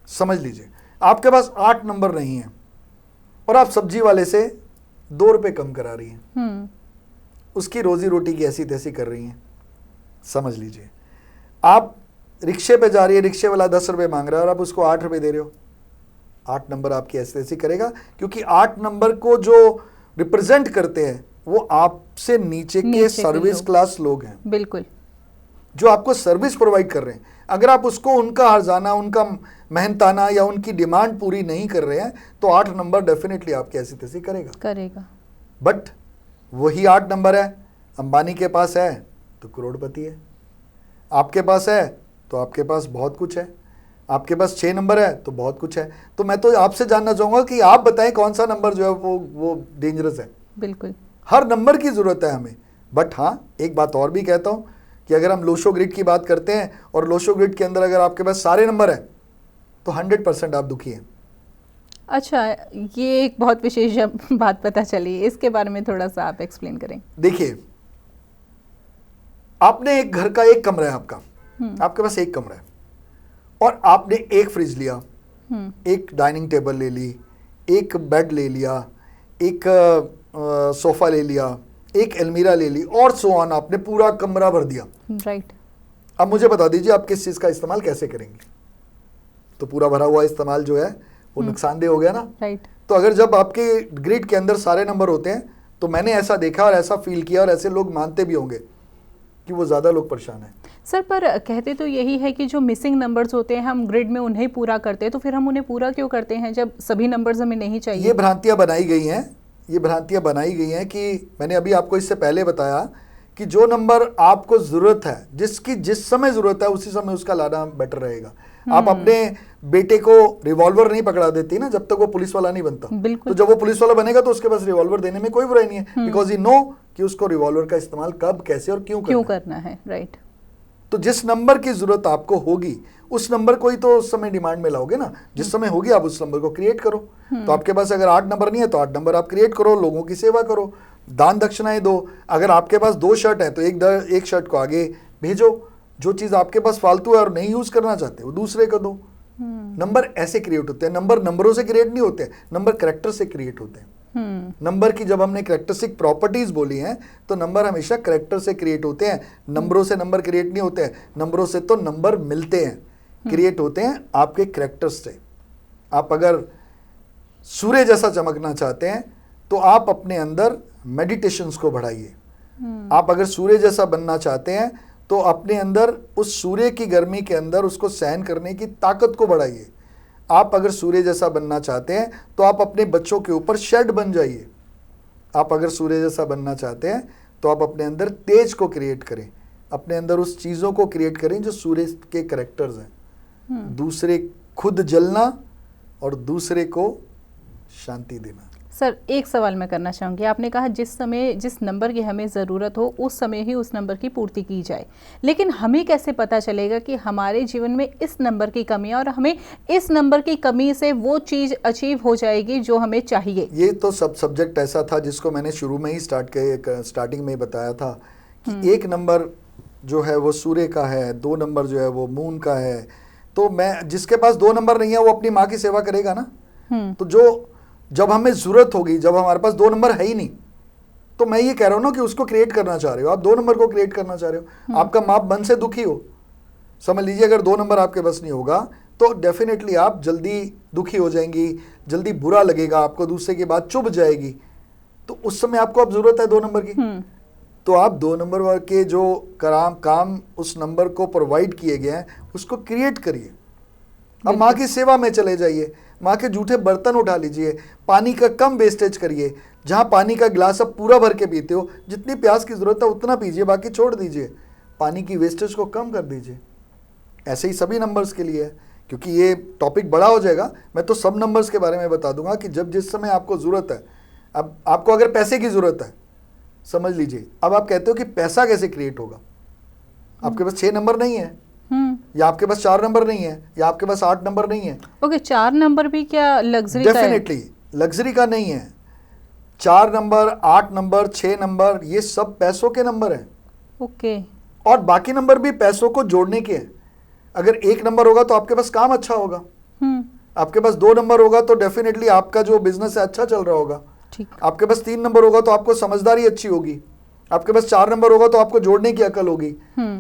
समझ लीजिए, आपके पास 8 नंबर नहीं है और आप सब्जी वाले से 2 रुपए कम करा रही हैं, उसकी रोजी रोटी की ऐसी तैसी कर रही हैं। समझ लीजिए, आप रिक्शे पे जा रही है, रिक्शे वाला 10 रुपए मांग रहा है और आप उसको 8 रुपए दे रहे हो। 8 नंबर आपकी ऐसी तैसी करेगा क्योंकि 8 नंबर को जो रिप्रेजेंट करते हैं वो आपसे नीचे के सर्विस क्लास लोग हैं। बिल्कुल, जो आपको सर्विस प्रोवाइड कर रहे हैं। अगर आप उसको उनका हर्जाना, उनका मेहनताना या उनकी डिमांड पूरी नहीं कर रहे हैं तो 8 नंबर डेफिनेटली आपकी ऐसी तैसी करेगा। बट वही 8 नंबर है, अंबानी के पास है तो करोड़पति है, आपके पास है तो आपके पास बहुत कुछ है, आपके पास 6 नंबर है तो बहुत कुछ है। तो मैं तो आपसे जानना चाहूँगा कि आप बताएं कौन सा नंबर जो है वो डेंजरस है। बिल्कुल, हर नंबर की ज़रूरत है हमें। बट हाँ, एक बात और भी कहता हूँ कि अगर हम लोशो ग्रिड की बात करते हैं और लोशो ग्रिड के अंदर अगर आपके पास सारे नंबर हैं तो 100% आप दुखी हैं। अच्छा, ये एक बहुत विशेष बात पता चली, इसके बारे में थोड़ा सा आप एक्सप्लेन करें। देखिए, आपने एक घर का एक कमरा है आपका, आपके पास एक कमरा है और आपने एक फ्रिज लिया, एक डाइनिंग टेबल ले ली, एक बेड ले लिया, एक सोफा ले लिया, एक अलमीरा ले ली और सो ऑन, आपने पूरा कमरा भर दिया। राइट। अब मुझे बता दीजिए आप किस चीज़ का इस्तेमाल कैसे करेंगे? तो पूरा भरा हुआ इस्तेमाल जो है वो नुकसानदेह हो गया ना। राइट। तो अगर जब आपके ग्रिड के अंदर सारे नंबर होते हैं तो मैंने ऐसा देखा और ऐसा फील किया और ऐसे लोग मानते भी होंगे कि वो ज़्यादा लोग परेशान हैं। सर, पर कहते तो यही है कि जो मिसिंग नंबर्स होते हैं हम ग्रिड में उन्हें पूरा करते हैं, तो फिर हम उन्हें पूरा क्यों करते हैं जब सभी नंबर्स हमें नहीं चाहिए? ये भ्रांतियाँ बनाई गई हैं, ये भ्रांतियाँ बनाई गई हैं कि मैंने अभी आपको इससे पहले बताया कि जो नंबर आपको ज़रूरत है, जिसकी जिस समय ज़रूरत है उसी समय उसका लाना बेटर रहेगा। आप अपने बेटे को रिवॉल्वर नहीं पकड़ा देती ना जब तक वो पुलिस वाला नहीं बनता। तो जब वो पुलिस वाला बनेगा तो उसके पास रिवॉल्वर देने में कोई बुराई नहीं है, बिकॉज यू नो कि उसको रिवॉल्वर का इस्तेमाल कब, कैसे और क्यों करना है। राइट। तो जिस नंबर की जरूरत आपको होगी उस नंबर को ही तो उस समय डिमांड में लाओगे ना। जिस समय होगी आप उस नंबर को क्रिएट करो। तो आपके पास अगर 8 नंबर नहीं है तो 8 नंबर आप क्रिएट करो, लोगों की सेवा करो, दान दक्षिणाएं दो। अगर आपके पास 2 शर्ट है तो एक शर्ट को आगे भेजो। जो चीज़ आपके पास फालतू है और नहीं यूज करना चाहते वो दूसरे को दो। नंबर ऐसे क्रिएट होते हैं। नंबर नंबरों से क्रिएट नहीं होते, नंबर कैरेक्टर से क्रिएट होते हैं। नंबर की जब हमने कैरेक्टरिस्टिक प्रॉपर्टीज बोली हैं तो नंबर हमेशा कैरेक्टर से क्रिएट होते हैं। नंबरों से नंबर क्रिएट नहीं होते हैं, नंबरों से तो नंबर मिलते हैं, क्रिएट होते हैं आपके कैरेक्टर्स से। आप अगर सूर्य जैसा चमकना चाहते हैं तो आप अपने अंदर मेडिटेशंस को बढ़ाइए। आप अगर सूर्य जैसा बनना चाहते हैं तो अपने अंदर उस सूर्य की गर्मी के अंदर उसको सहन करने की ताकत को बढ़ाइए। आप अगर सूर्य जैसा बनना चाहते हैं तो आप अपने बच्चों के ऊपर शेड बन जाइए। आप अगर सूर्य जैसा बनना चाहते हैं तो आप अपने अंदर तेज को क्रिएट करें, अपने अंदर उस चीज़ों को क्रिएट करें जो सूर्य के करेक्टर्स हैं। दूसरे खुद जलना और दूसरे को शांति देना। सर एक सवाल मैं करना चाहूँगी, आपने कहा जिस समय जिस नंबर की हमें ज़रूरत हो उस समय ही उस नंबर की पूर्ति की जाए, लेकिन हमें कैसे पता चलेगा कि हमारे जीवन में इस नंबर की कमी है और हमें इस नंबर की कमी से वो चीज़ अचीव हो जाएगी जो हमें चाहिए? ये तो सब सब्जेक्ट ऐसा था जिसको मैंने शुरू में ही स्टार्टिंग में बताया था कि एक नंबर जो है वो सूर्य का है, 2 नंबर जो है वो मून का है। तो मैं जिसके पास 2 नंबर नहीं है वो अपनी माँ की सेवा करेगा ना। तो जो जब हमें जरूरत होगी, जब हमारे पास 2 नंबर है ही नहीं, तो मैं ये कह रहा हूँ ना कि उसको क्रिएट करना चाह रहे हो, आप 2 नंबर को क्रिएट करना चाह रहे हो। आपका माँ मन से दुखी हो, समझ लीजिए अगर 2 नंबर आपके बस नहीं होगा तो डेफिनेटली आप जल्दी दुखी हो जाएंगी, जल्दी बुरा लगेगा आपको, दूसरे की बात चुभ जाएगी। तो उस समय आपको अब जरूरत है 2 नंबर की, तो आप 2 नंबर के जो काम उस नंबर को प्रोवाइड किए गए हैं उसको क्रिएट करिए। अब माँ की सेवा में चले जाइए, माँ के जूठे बर्तन उठा लीजिए, पानी का कम वेस्टेज करिए। जहाँ पानी का गिलास आप पूरा भर के पीते हो, जितनी प्यास की ज़रूरत है उतना पीजिए, बाकी छोड़ दीजिए। पानी की वेस्टेज को कम कर दीजिए। ऐसे ही सभी नंबर्स के लिए है, क्योंकि ये टॉपिक बड़ा हो जाएगा। मैं तो सब नंबर्स के बारे में बता दूंगा कि जब जिस समय आपको ज़रूरत है। अब आपको अगर पैसे की ज़रूरत है, समझ लीजिए, अब आप कहते हो कि पैसा कैसे क्रिएट होगा। आपके पास 6 नंबर नहीं है, या आपके पास 4 नंबर नहीं है, या आपके पास 8 नंबर नहीं है। ओके, 4 नंबर भी क्या लग्जरी का है? डेफिनेटली लग्जरी का नहीं है। 4 नंबर, 8 नंबर, 6 नंबर, ये सब पैसों के नंबर हैं। ओके। और बाकी नंबर भी पैसों को जोड़ने के हैं। अगर 1 नंबर होगा तो आपके पास काम अच्छा होगा। आपके पास 2 नंबर होगा तो डेफिनेटली आपका जो बिजनेस है अच्छा चल रहा होगा। आपके पास 3 नंबर होगा तो आपको समझदारी अच्छी होगी। आपके पास 4 नंबर होगा तो आपको जोड़ने की अकल होगी।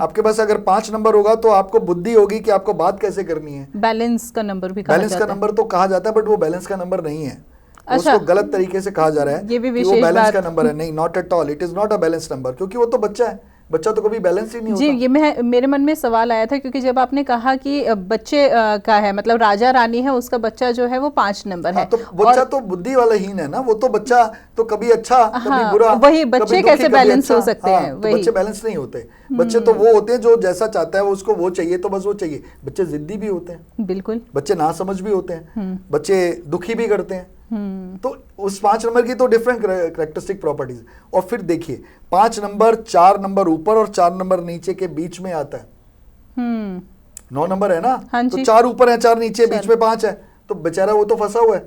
आपके पास अगर 5 नंबर होगा तो आपको बुद्धि होगी कि आपको बात कैसे करनी है। बैलेंस का नंबर भी कहा जाता है। बैलेंस का नंबर तो कहा जाता है, बट वो बैलेंस का नंबर नहीं है। अच्छा, उसको गलत तरीके से कहा जा रहा है ये भी कि वो बैलेंस का नंबर है। नहीं, not at all, it is not a balance number, क्योंकि वो तो बच्चा है। बच्चा तो कभी बैलेंस ही नहीं होता। जी, ये मेरे मन में सवाल आया था, क्योंकि जब आपने कहा कि बच्चे का है, मतलब राजा रानी है, उसका बच्चा जो है वो 5 नंबर है। तो बच्चा तो बुद्धि वाला हीन है ना, वो तो बच्चा तो कभी अच्छा कभी बुरा। वही बच्चे कैसे बैलेंस हो सकते हैं? तो बच्चे बैलेंस नहीं होते। बच्चे तो वो होते हैं जो जैसा चाहता है उसको वो चाहिए, तो बस वो चाहिए। बच्चे जिद्दी भी होते हैं, बिल्कुल। बच्चे नासमझ भी होते हैं, बच्चे दुखी भी करते हैं। तो उस 5 नंबर की तो डिफरेंट कैरेक्टरिस्टिक प्रॉपर्टीज। और फिर देखिए 5 नंबर 4 नंबर ऊपर और 4 नंबर नीचे के बीच में आता है। 9 नंबर है ना, तो 4 ऊपर है 4 नीचे, बीच में 5 है, तो बेचारा वो तो फंसा हुआ है।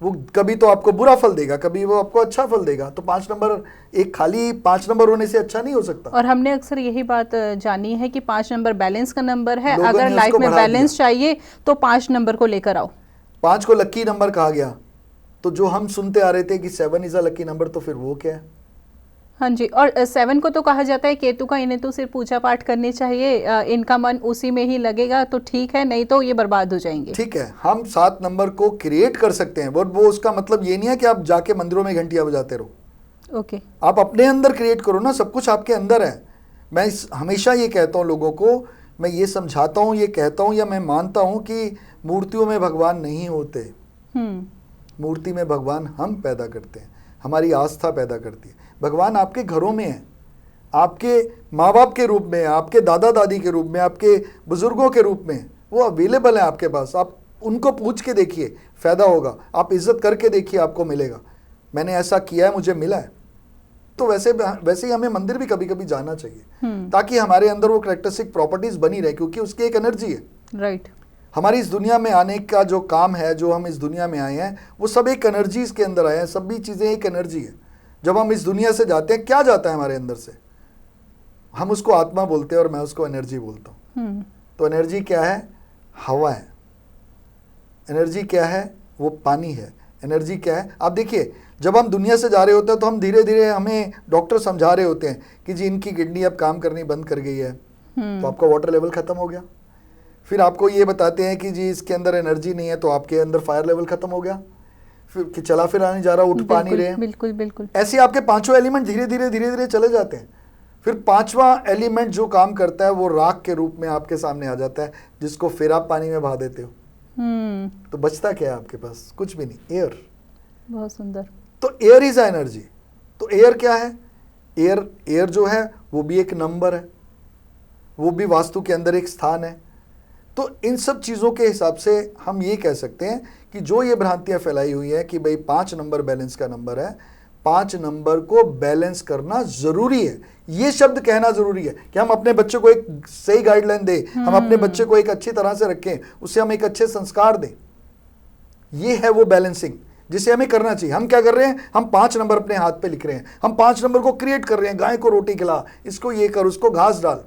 वो कभी तो आपको बुरा फल देगा, कभी वो आपको अच्छा फल देगा। तो 5 नंबर, एक खाली 5 नंबर होने से अच्छा नहीं हो सकता। और हमने अक्सर यही बात जानी है कि 5 नंबर बैलेंस का नंबर है। अगर लाइफ में बैलेंस चाहिए तो 5 नंबर को लेकर आओ। 5 को लकी नंबर कहा गया, तो जो हम सुनते आ रहे थे कि 7 इज अ लकी नंबर, तो फिर वो क्या है? हाँ जी, और 7 को तो कहा जाता है केतु का, इन्हें तो सिर्फ पूजा पाठ करनी चाहिए, इनका मन उसी में ही लगेगा तो ठीक है, नहीं तो ये बर्बाद हो जाएंगे। ठीक है, हम 7 नंबर को क्रिएट कर सकते हैं, वो उसका मतलब ये नहीं है कि आप जाके मंदिरों में घंटियां बजाते रहो। ओके, आप अपने अंदर क्रिएट करो ना, सब कुछ आपके अंदर है। मैं हमेशा ये कहता हूँ लोगों को, मैं ये समझाता हूँ, ये कहता हूँ, या मैं मानता हूँ कि मूर्तियों में भगवान नहीं होते। मूर्ति में भगवान हम पैदा करते हैं, हमारी आस्था पैदा करती है। भगवान आपके घरों में है, आपके माँ बाप के रूप में, आपके दादा दादी के रूप में, आपके बुजुर्गों के रूप में वो अवेलेबल है आपके पास। आप उनको पूछ के देखिए, फ़ायदा होगा। आप इज्जत करके देखिए, आपको मिलेगा। मैंने ऐसा किया है, मुझे मिला है। तो वैसे ही हमें मंदिर भी कभी कभी जाना चाहिए, ताकि हमारे अंदर वो कैरेक्टरिस्टिक प्रॉपर्टीज बनी रहे, क्योंकि उसकी एक एनर्जी है। राइट। हमारी इस दुनिया में आने का जो काम है, जो हम इस दुनिया में आए हैं, वो सब एक एनर्जीज के अंदर आए हैं। सभी चीज़ें एक एनर्जी है। जब हम इस दुनिया से जाते हैं, क्या जाता है हमारे अंदर से? हम उसको आत्मा बोलते हैं और मैं उसको एनर्जी बोलता हूँ। तो एनर्जी क्या है? हवा है। एनर्जी क्या है? वो पानी है। एनर्जी क्या है? आप देखिए, जब हम दुनिया से जा रहे होते हैं तो हम धीरे धीरे, हमें डॉक्टर समझा रहे होते हैं कि जी इनकी किडनी अब काम करनी बंद कर गई है, तो आपका वाटर लेवल खत्म हो गया। फिर आपको ये बताते हैं कि जी इसके अंदर एनर्जी नहीं है, तो आपके अंदर फायर लेवल खत्म हो गया। फिर कि चला फिर आने जा रहा, उठ पा नहीं रहे। बिल्कुल बिल्कुल। ऐसे आपके 5 एलिमेंट धीरे धीरे चले जाते हैं। फिर पांचवा एलिमेंट जो काम करता है वो राख के रूप में आपके सामने आ जाता है, जिसको फिर आप पानी में बहा देते हो। तो बचता क्या है आपके पास? कुछ भी नहीं, एयर। बहुत सुंदर। तो एयर इज एनर्जी। तो एयर क्या है? एयर जो है वो भी एक नंबर है, वो भी वास्तु के अंदर एक स्थान है। तो इन सब चीज़ों के हिसाब से हम ये कह सकते हैं कि जो ये भ्रांतियां फैलाई हुई है कि भाई 5 नंबर बैलेंस का नंबर है, 5 नंबर को बैलेंस करना जरूरी है, ये शब्द कहना जरूरी है कि हम अपने बच्चे को एक सही गाइडलाइन दें, हम अपने बच्चे को एक अच्छी तरह से रखें, उससे हम एक अच्छे संस्कार दें। ये है वो बैलेंसिंग जिसे हमें करना चाहिए। हम क्या कर रहे हैं? हम 5 नंबर अपने हाथ पे लिख रहे हैं, हम 5 नंबर को क्रिएट कर रहे हैं। गाय को रोटी खिला, इसको ये कर, उसको घास डाल।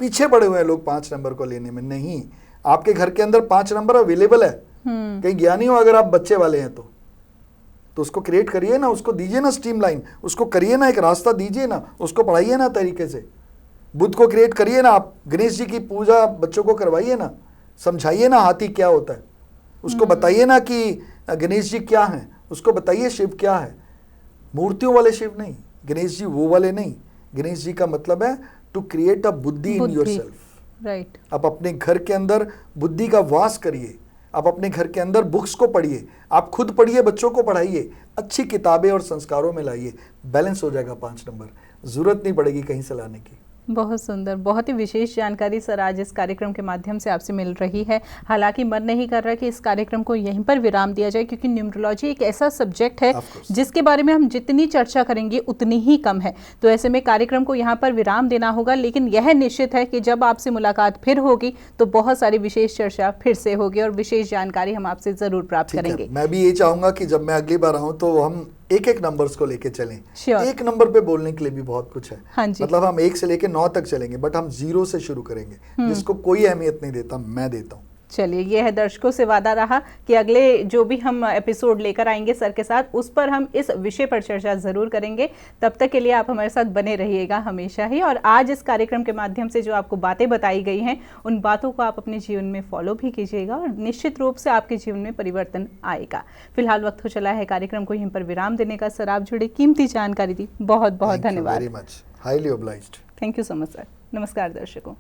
पीछे पड़े हुए हैं लोग 5 नंबर को लेने में। नहीं, आपके घर के अंदर 5 नंबर अवेलेबल है। कहीं ज्ञानी हो अगर आप बच्चे वाले हैं तो उसको क्रिएट करिए ना, उसको दीजिए ना स्ट्रीमलाइन, उसको करिए ना, एक रास्ता दीजिए ना, उसको पढ़ाइए ना तरीके से। बुद्ध को क्रिएट करिए ना आप, गणेश जी की पूजा बच्चों को करवाइए ना, समझाइए ना हाथी क्या होता है, उसको बताइए ना कि गणेश जी क्या हैं, उसको बताइए शिव क्या है। मूर्तियों वाले शिव नहीं, गणेश जी वो वाले नहीं। गणेश जी का मतलब है टू क्रिएट अ बुद्धि इन योरसेल्फ। राइट। आप अपने घर के अंदर बुद्धि का वास करिए, आप अपने घर के अंदर बुक्स को पढ़िए, आप खुद पढ़िए, बच्चों को पढ़ाइए, अच्छी किताबें और संस्कारों में लाइए, बैलेंस हो जाएगा 5 नंबर। जरूरत नहीं पड़ेगी कहीं से लाने की। बहुत सुंदर, बहुत ही विशेष जानकारी सर आज इस कार्यक्रम के माध्यम से आपसे मिल रही है। हालांकि मन नहीं कर रहा कि इस कार्यक्रम को यहीं पर विराम दिया जाए, क्योंकि न्यूमरोलॉजी एक ऐसा सब्जेक्ट है जिसके बारे में हम जितनी चर्चा करेंगे उतनी ही कम है। तो ऐसे में कार्यक्रम को यहाँ पर विराम देना होगा, लेकिन यह निश्चित है कि जब आपसे मुलाकात फिर होगी तो बहुत सारी विशेष चर्चा फिर से होगी और विशेष जानकारी हम आपसे जरूर प्राप्त करेंगे। मैं भी ये चाहूंगा कि जब मैं अगली बार आऊँ तो हम एक एक नंबर्स को लेके चलें। एक नंबर पे बोलने के लिए भी बहुत कुछ है। हाँ जी। मतलब हम 1 से लेके 9 तक चलेंगे, बट हम 0 से शुरू करेंगे। जिसको कोई अहमियत नहीं देता, मैं देता हूँ। चलिए, यह है दर्शकों से वादा रहा कि अगले जो भी हम एपिसोड लेकर आएंगे सर के साथ, उस पर हम इस विषय पर चर्चा जरूर करेंगे। तब तक के लिए आप हमारे साथ बने रहिएगा हमेशा ही। और आज इस कार्यक्रम के माध्यम से जो आपको बातें बताई गई हैं, उन बातों को आप अपने जीवन में फॉलो भी कीजिएगा और निश्चित रूप से आपके जीवन में परिवर्तन आएगा। फिलहाल वक्त हो चला है कार्यक्रम को यहीं पर विराम देने का। सर, आप जुड़े, कीमती जानकारी दी, बहुत बहुत धन्यवाद। Very much, highly obliged. Thank you so much sir. नमस्कार दर्शकों।